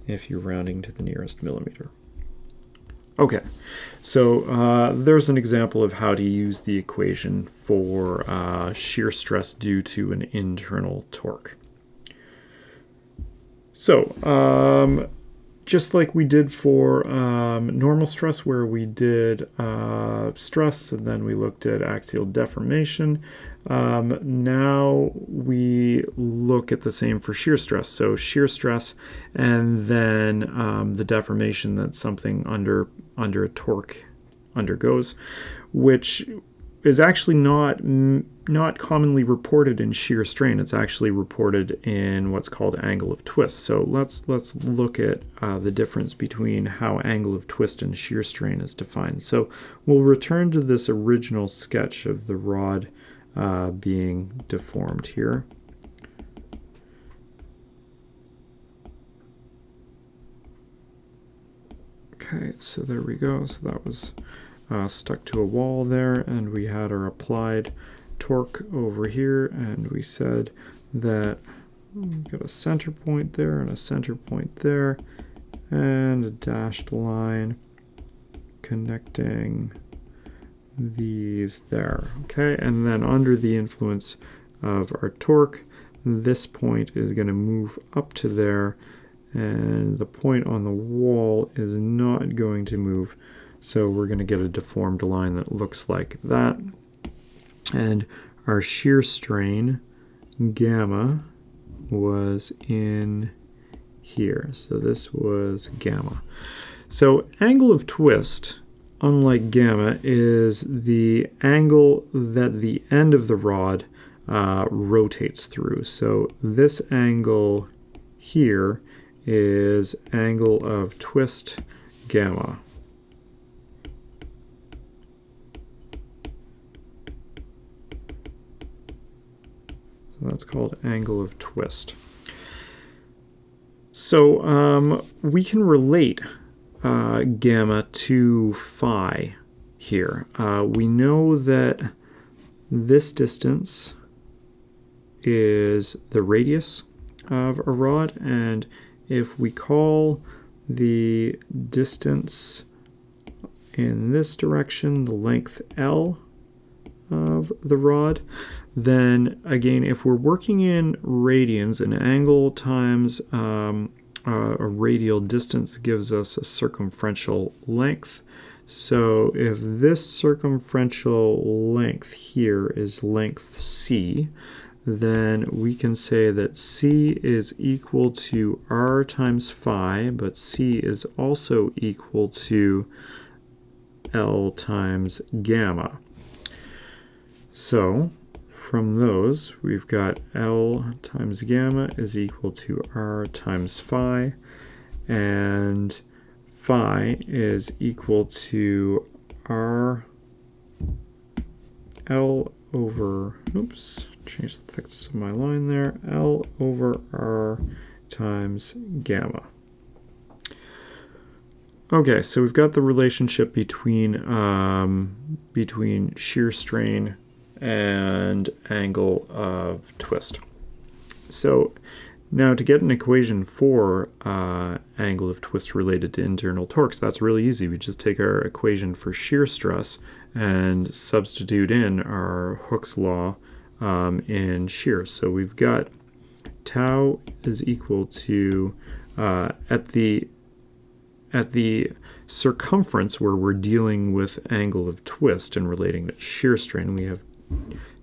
if you're rounding to the nearest millimeter. Okay, so there's an example of how to use the equation for shear stress due to an internal torque. So just like we did for normal stress, where we did stress and then we looked at axial deformation, now we look at the same for shear stress. So shear stress and then the deformation that something under a torque undergoes, which is actually not commonly reported in shear strain. It's actually reported in what's called angle of twist. So let's look at the difference between how angle of twist and shear strain is defined. So we'll return to this original sketch of the rod being deformed here. Okay, so there we go. So that was stuck to a wall there, and we had our applied torque over here, and we said that we've got a center point there and a center point there, and a dashed line connecting these there. Okay, and then under the influence of our torque, this point is going to move up to there, and the point on the wall is not going to move. So we're going to get a deformed line that looks like that. And our shear strain, gamma, was in here. So this was gamma. So angle of twist, unlike gamma, is the angle that the end of the rod rotates through. So this angle here is angle of twist gamma. that's called angle of twist. So we can relate gamma to phi here. We know that this distance is the radius of a rod, and if we call the distance in this direction the length L of the rod, then again, if we're working in radians, an angle times a radial distance gives us a circumferential length. So if this circumferential length here is length C, then we can say that C is equal to R times phi, but C is also equal to L times gamma. So from those, we've got L times gamma is equal to R times phi, and phi is equal to R L over, oops, change the thickness of my line there, L over R times gamma. Okay, so we've got the relationship between shear strain and angle of twist. So now to get an equation for angle of twist related to internal torques, that's really easy. We just take our equation for shear stress and substitute in our Hooke's law in shear. So we've got tau is equal to, at the circumference where we're dealing with angle of twist and relating to shear strain, we have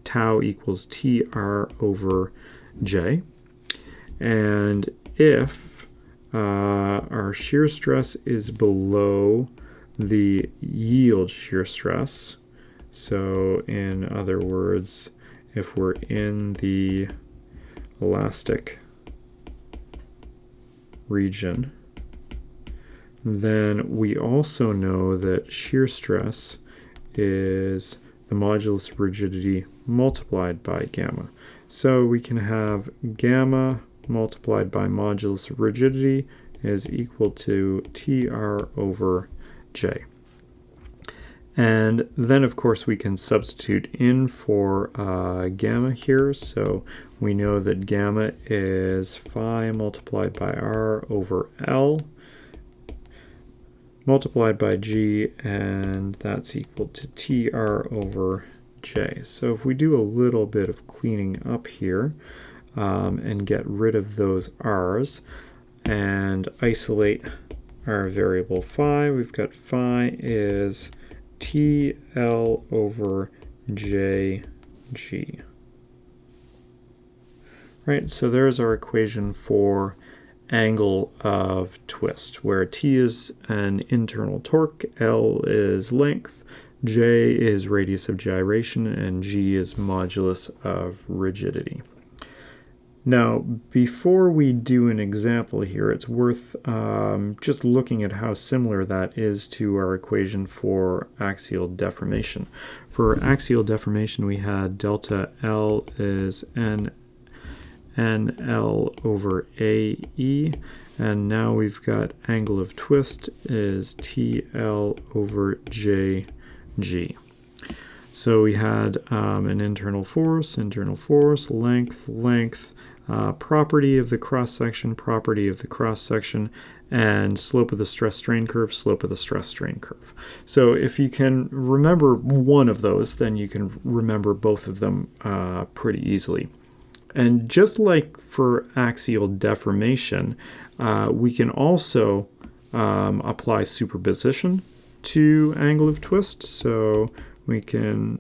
tau equals TR over J. And if our shear stress is below the yield shear stress, so in other words, if we're in the elastic region, then we also know that shear stress is the modulus of rigidity multiplied by gamma. So we can have gamma multiplied by modulus of rigidity is equal to TR over J. And then, of course, we can substitute in for gamma here. So we know that gamma is phi multiplied by R over L multiplied by G, and that's equal to TR over J. So if we do a little bit of cleaning up here and get rid of those R's and isolate our variable phi, we've got phi is TL over JG. Right, so there's our equation for angle of twist, where T is an internal torque, L is length, J is radius of gyration, and G is modulus of rigidity. Now, before we do an example here, it's worth just looking at how similar that is to our equation for axial deformation. For axial deformation, we had delta L is NL over AE, and now we've got angle of twist is TL over JG. So we had an internal force, length, property of the cross-section, and slope of the stress-strain curve, So if you can remember one of those, then you can remember both of them pretty easily. And just like for axial deformation, we can also apply superposition to angle of twist. So we can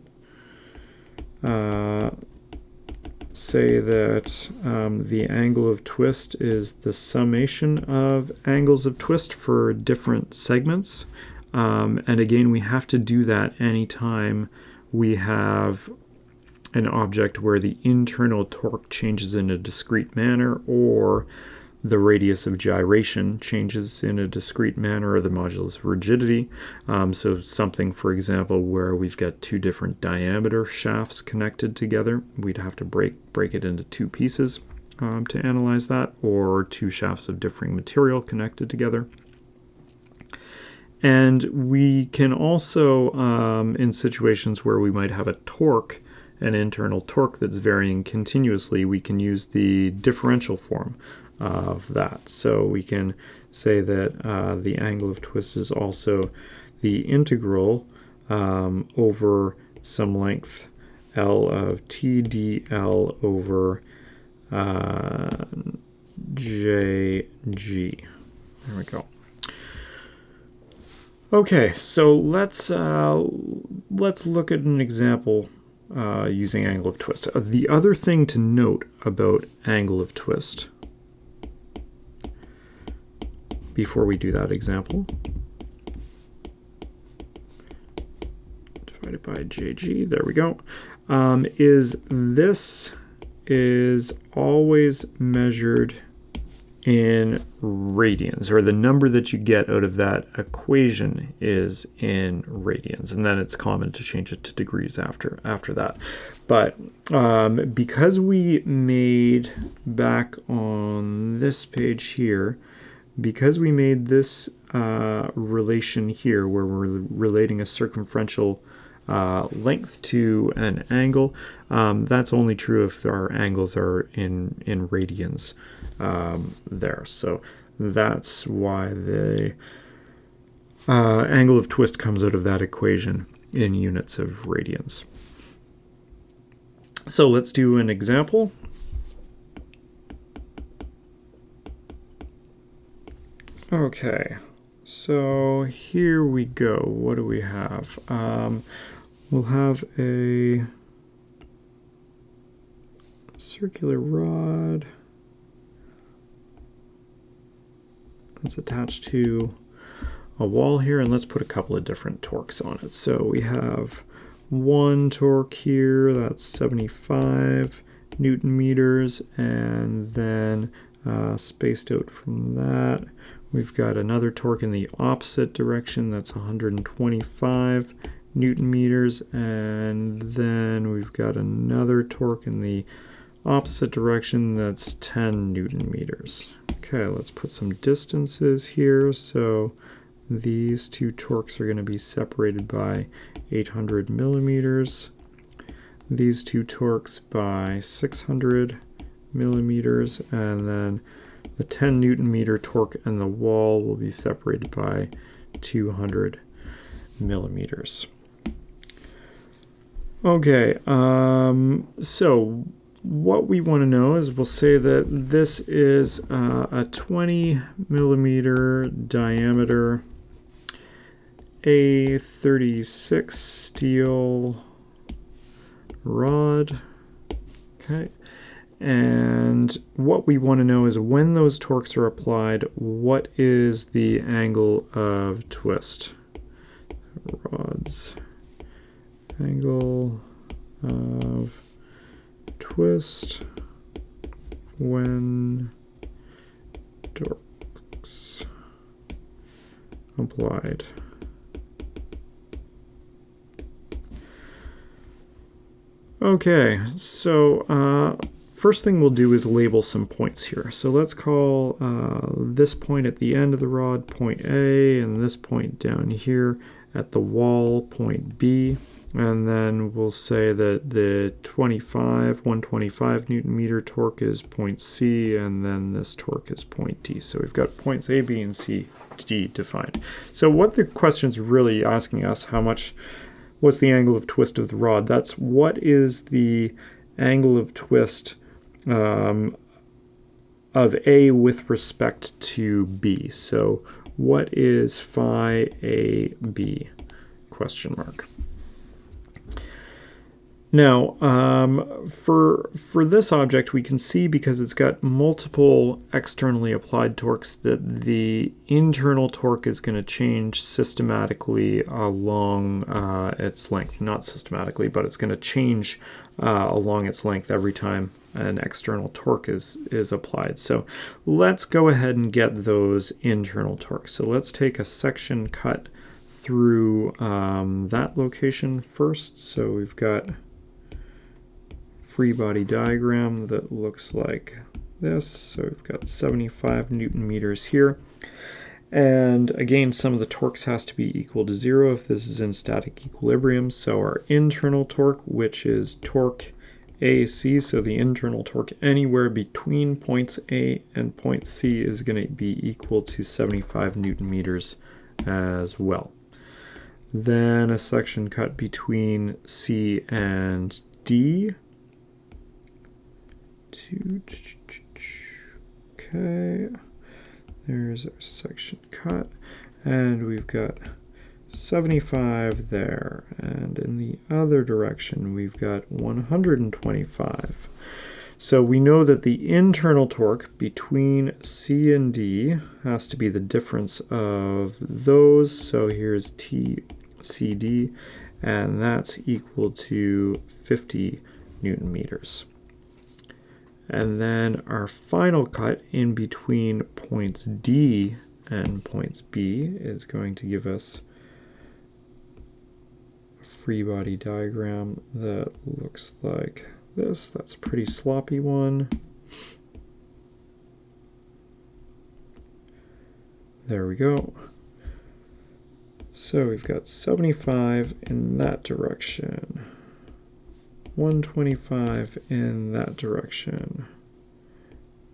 say that the angle of twist is the summation of angles of twist for different segments. And again, we have to do that anytime we have an object where the internal torque changes in a discrete manner, or the radius of gyration changes in a discrete manner, or the modulus of rigidity. So something, for example, where we've got two different diameter shafts connected together, we'd have to break it into two pieces to analyze that, or two shafts of differing material connected together. And we can also, in situations where we might have a torque, an internal torque that's varying continuously, we can use the differential form of that. So we can say that the angle of twist is also the integral over some length L of T dL over JG. There we go. Okay, so let's look at an example using angle of twist. The other thing to note about angle of twist before we do that example, divided by JG, there we go, is this is always measured in radians, or the number that you get out of that equation is in radians, and then it's common to change it to degrees after that. But because we made, back on this page here, because we made this relation here where we're relating a circumferential length to an angle, that's only true if our angles are in radians there. So that's why the angle of twist comes out of that equation in units of radians. So let's do an example. Okay, so here we go. What do we have? We'll have a circular rod that's attached to a wall here, and let's put a couple of different torques on it. So we have one torque here, that's 75 Newton meters, and then spaced out from that, we've got another torque in the opposite direction, that's 125 Newton meters, and then we've got another torque in the opposite direction, that's 10 Newton meters. Okay, let's put some distances here. So these two torques are going to be separated by 800 millimeters. These two torques by 600 millimeters, and then the 10 Newton meter torque and the wall will be separated by 200 millimeters. Okay, so what we want to know is, we'll say that this is a 20 millimeter diameter A36 steel rod. Okay, and what we want to know is, when those torques are applied, what is the angle of twist? Rod's angle of twist when torques applied. Okay, so first thing we'll do is label some points here. So let's call this point at the end of the rod point A, and this point down here at the wall point B. And then we'll say that the 125 Newton meter torque is point C, and then this torque is point D. So we've got points A, B, and C, D defined. So what the question's really asking us, what's the angle of twist of the rod? That's what is the angle of twist of A with respect to B. So what is phi AB? Question mark. Now, for this object, we can see, because it's got multiple externally applied torques, that the internal torque is going to change systematically along its length. Not systematically, but it's going to change along its length every time an external torque is applied. So let's go ahead and get those internal torques. So let's take a section cut through that location first. So we've got free body diagram that looks like this. So we've got 75 Newton meters here. And again, some of the torques has to be equal to 0 if this is in static equilibrium. So our internal torque, which is torque AC, so the internal torque anywhere between points A and point C is going to be equal to 75 Newton meters as well. Then a section cut between C and D. Okay. There's our section cut, and we've got 75 there, and in the other direction we've got 125. So we know that the internal torque between C and D has to be the difference of those. So here's TCD, and that's equal to 50 Newton meters. And then our final cut in between points D and points B is going to give us a free body diagram that looks like this. That's a pretty sloppy one. There we go. So we've got 75 in that direction. 125 in that direction,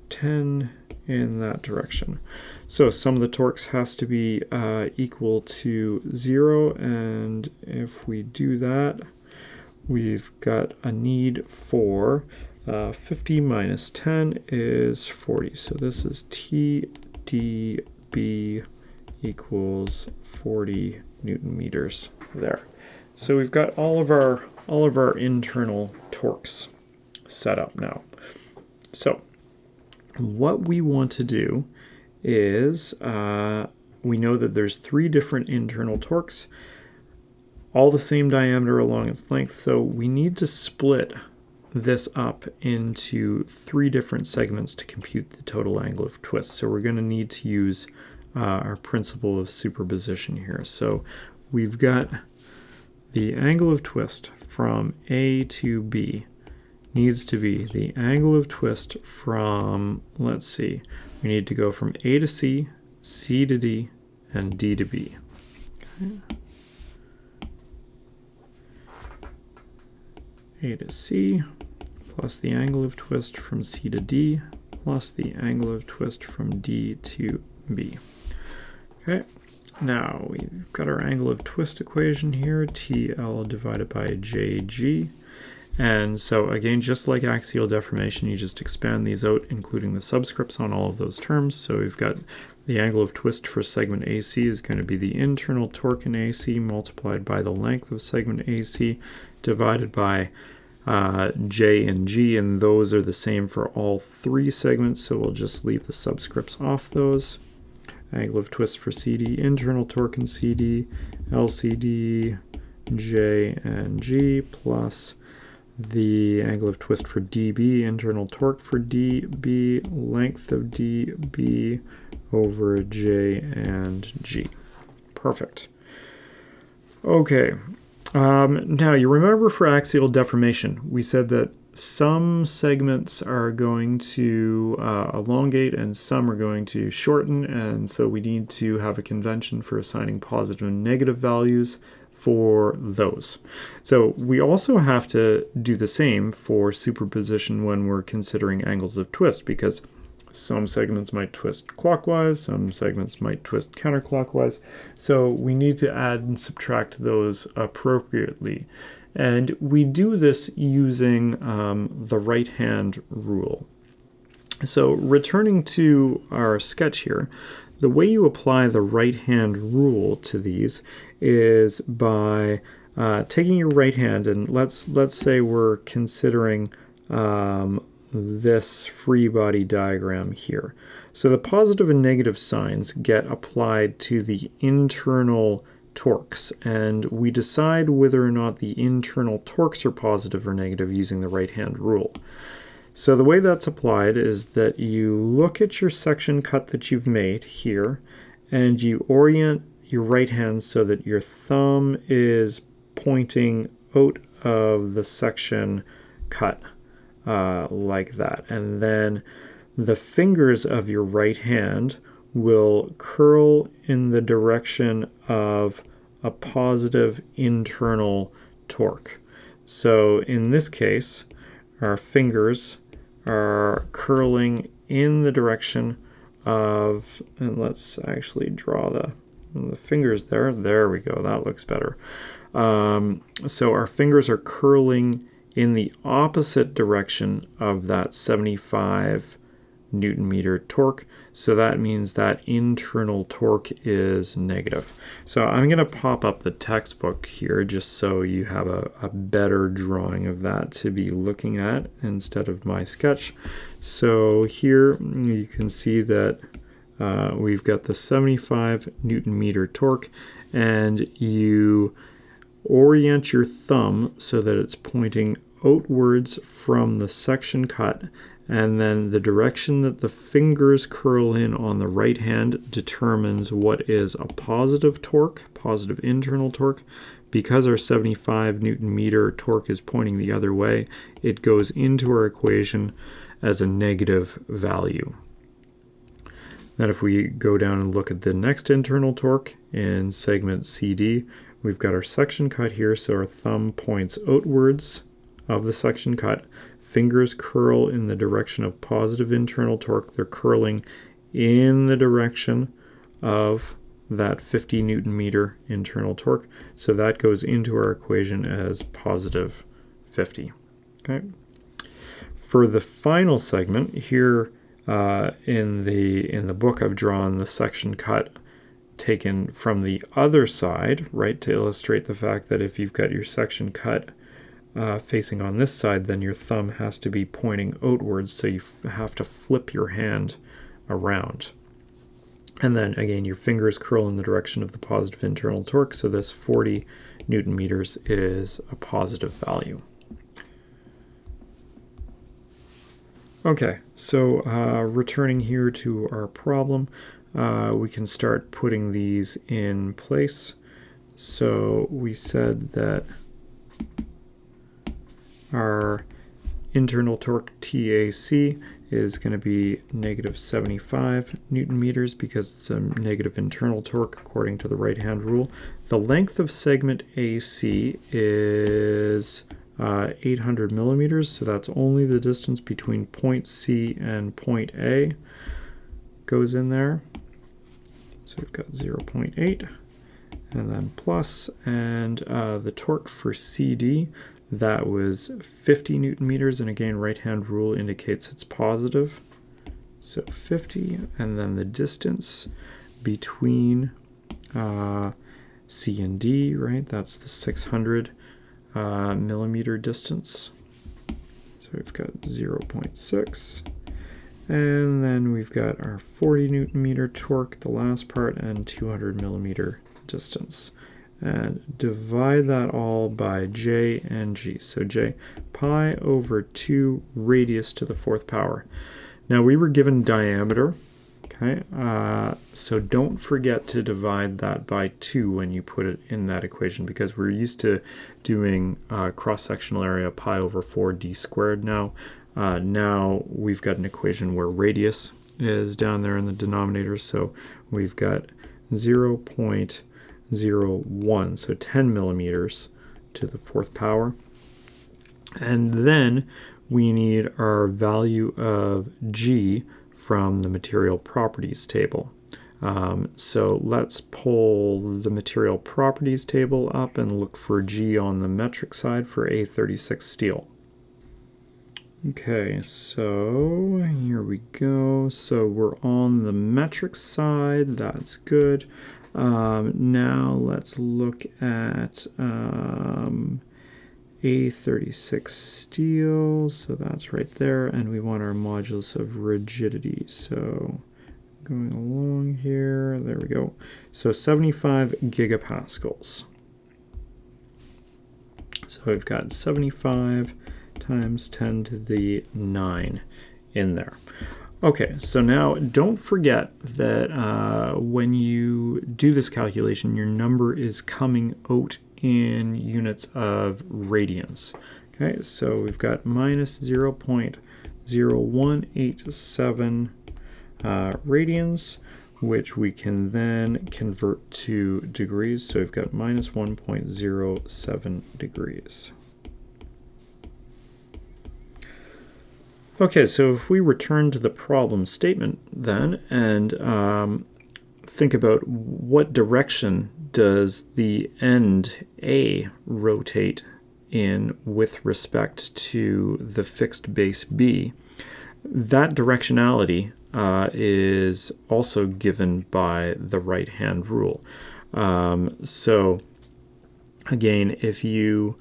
10 in that direction. So some of the torques has to be equal to 0, and if we do that, we've got a need for 50 minus 10 is 40. So this is TDB equals 40 Newton meters there. So we've got all of our internal torques set up now. So what we want to do is we know that there's 3 different internal torques, all the same diameter along its length. So we need to split this up into 3 different segments to compute the total angle of twist. So we're going to need to use our principle of superposition here. So we've got the angle of twist from A to B needs to be the angle of twist from, let's see, we need to go from A to C, C to D, and D to B. Okay. A to C plus the angle of twist from C to D plus the angle of twist from D to B. Okay. Now we've got our angle of twist equation here, TL divided by JG. And so again, just like axial deformation, you just expand these out, including the subscripts on all of those terms. So we've got the angle of twist for segment AC is going to be the internal torque in AC multiplied by the length of segment AC divided by J and G, and those are the same for all 3 segments, so we'll just leave the subscripts off those. Angle of twist for CD, internal torque in CD, LCD, J, and G, plus the angle of twist for DB, internal torque for DB, length of DB over J and G. Perfect. Okay. Now, you remember for axial deformation, we said that some segments are going to elongate and some are going to shorten, and so we need to have a convention for assigning positive and negative values for those. So we also have to do the same for superposition when we're considering angles of twist, because some segments might twist clockwise, some segments might twist counterclockwise. So we need to add and subtract those appropriately. And we do this using the right-hand rule. So returning to our sketch here, the way you apply the right-hand rule to these is by taking your right hand, and let's say we're considering this free body diagram here. So the positive and negative signs get applied to the internal torques, and we decide whether or not the internal torques are positive or negative using the right-hand rule. So the way that's applied is that you look at your section cut that you've made here, and you orient your right hand so that your thumb is pointing out of the section cut like that. And then the fingers of your right hand will curl in the direction of a positive internal torque. So in this case, our fingers are curling in the direction of, and let's actually draw the fingers there. There we go. That looks better. So our fingers are curling in the opposite direction of that 75 Newton meter torque. So that means that internal torque is negative. So I'm going to pop up the textbook here just so you have a better drawing of that to be looking at instead of my sketch. So here you can see that we've got the 75 Newton meter torque, and you orient your thumb so that it's pointing outwards from the section cut, and then the direction that the fingers curl in on the right hand determines what is a positive torque, positive internal torque. Because our 75 Newton meter torque is pointing the other way, it goes into our equation as a negative value. Then if we go down and look at the next internal torque in segment CD, we've got our section cut here, so our thumb points outwards of the section cut. Fingers curl in the direction of positive internal torque. They're curling in the direction of that 50 Newton meter internal torque. So that goes into our equation as positive 50. Okay. For the final segment here in the book, I've drawn the section cut taken from the other side, right, to illustrate the fact that if you've got your section cut facing on this side, then your thumb has to be pointing outwards, so you have to flip your hand around. And then again, your fingers curl in the direction of the positive internal torque, so this 40 Newton meters is a positive value. Okay, so returning here to our problem, we can start putting these in place. So we said that our internal torque TAC is going to be negative 75 Newton meters because it's a negative internal torque according to the right-hand rule. The length of segment AC is 800 millimeters, so that's only the distance between point C and point A goes in there. So we've got 0.8 and then plus, and the torque for CD, that was 50 Newton meters, and again, right-hand rule indicates it's positive. So 50, and then the distance between C and D, right? That's the 600 millimeter distance. So we've got 0.6. And then we've got our 40 Newton meter torque, the last part, and 200 millimeter distance. And divide that all by J and G. So J, pi over 2 radius to the 4th power. Now we were given diameter, okay? So don't forget to divide that by 2 when you put it in that equation, because we're used to doing cross-sectional area pi over 4d squared now. Now we've got an equation where radius is down there in the denominator, so we've got 0.01, so 10 millimeters to the 4th power. And then we need our value of G from the material properties table. So let's pull the material properties table up and look for G on the metric side for A36 steel. Okay, so here we go. So we're on the metric side, that's good. Now let's look at A36 steel, so that's right there, and we want our modulus of rigidity. So going along here, there we go. So 75 gigapascals. So we've got 75 times 10 to the 9 in there. Okay, so now don't forget that when you do this calculation, your number is coming out in units of radians. Okay, so we've got minus 0.0187 radians, which we can then convert to degrees. So we've got minus 1.07 degrees. Okay, so if we return to the problem statement then and think about what direction does the end A rotate in with respect to the fixed base B, that directionality is also given by the right-hand rule. So again, if you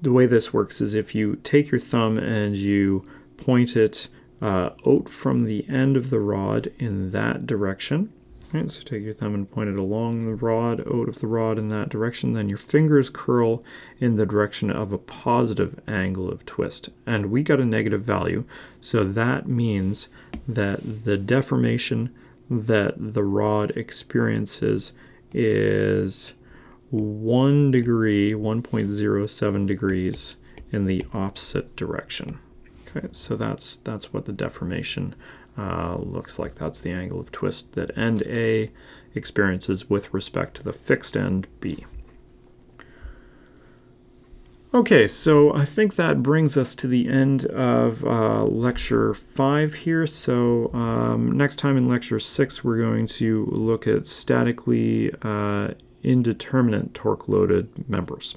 the way this works is if you take your thumb and you point it out from the end of the rod in that direction. Right, so take your thumb and point it along the rod, out of the rod in that direction. Then your fingers curl in the direction of a positive angle of twist. And we got a negative value. So that means that the deformation that the rod experiences is 1 degree, 1.07 degrees in the opposite direction. Okay, so that's what the deformation looks like. That's the angle of twist that end A experiences with respect to the fixed end B. Okay, so I think that brings us to the end of lecture 5 here. So next time in lecture 6, we're going to look at statically indeterminate torque-loaded members.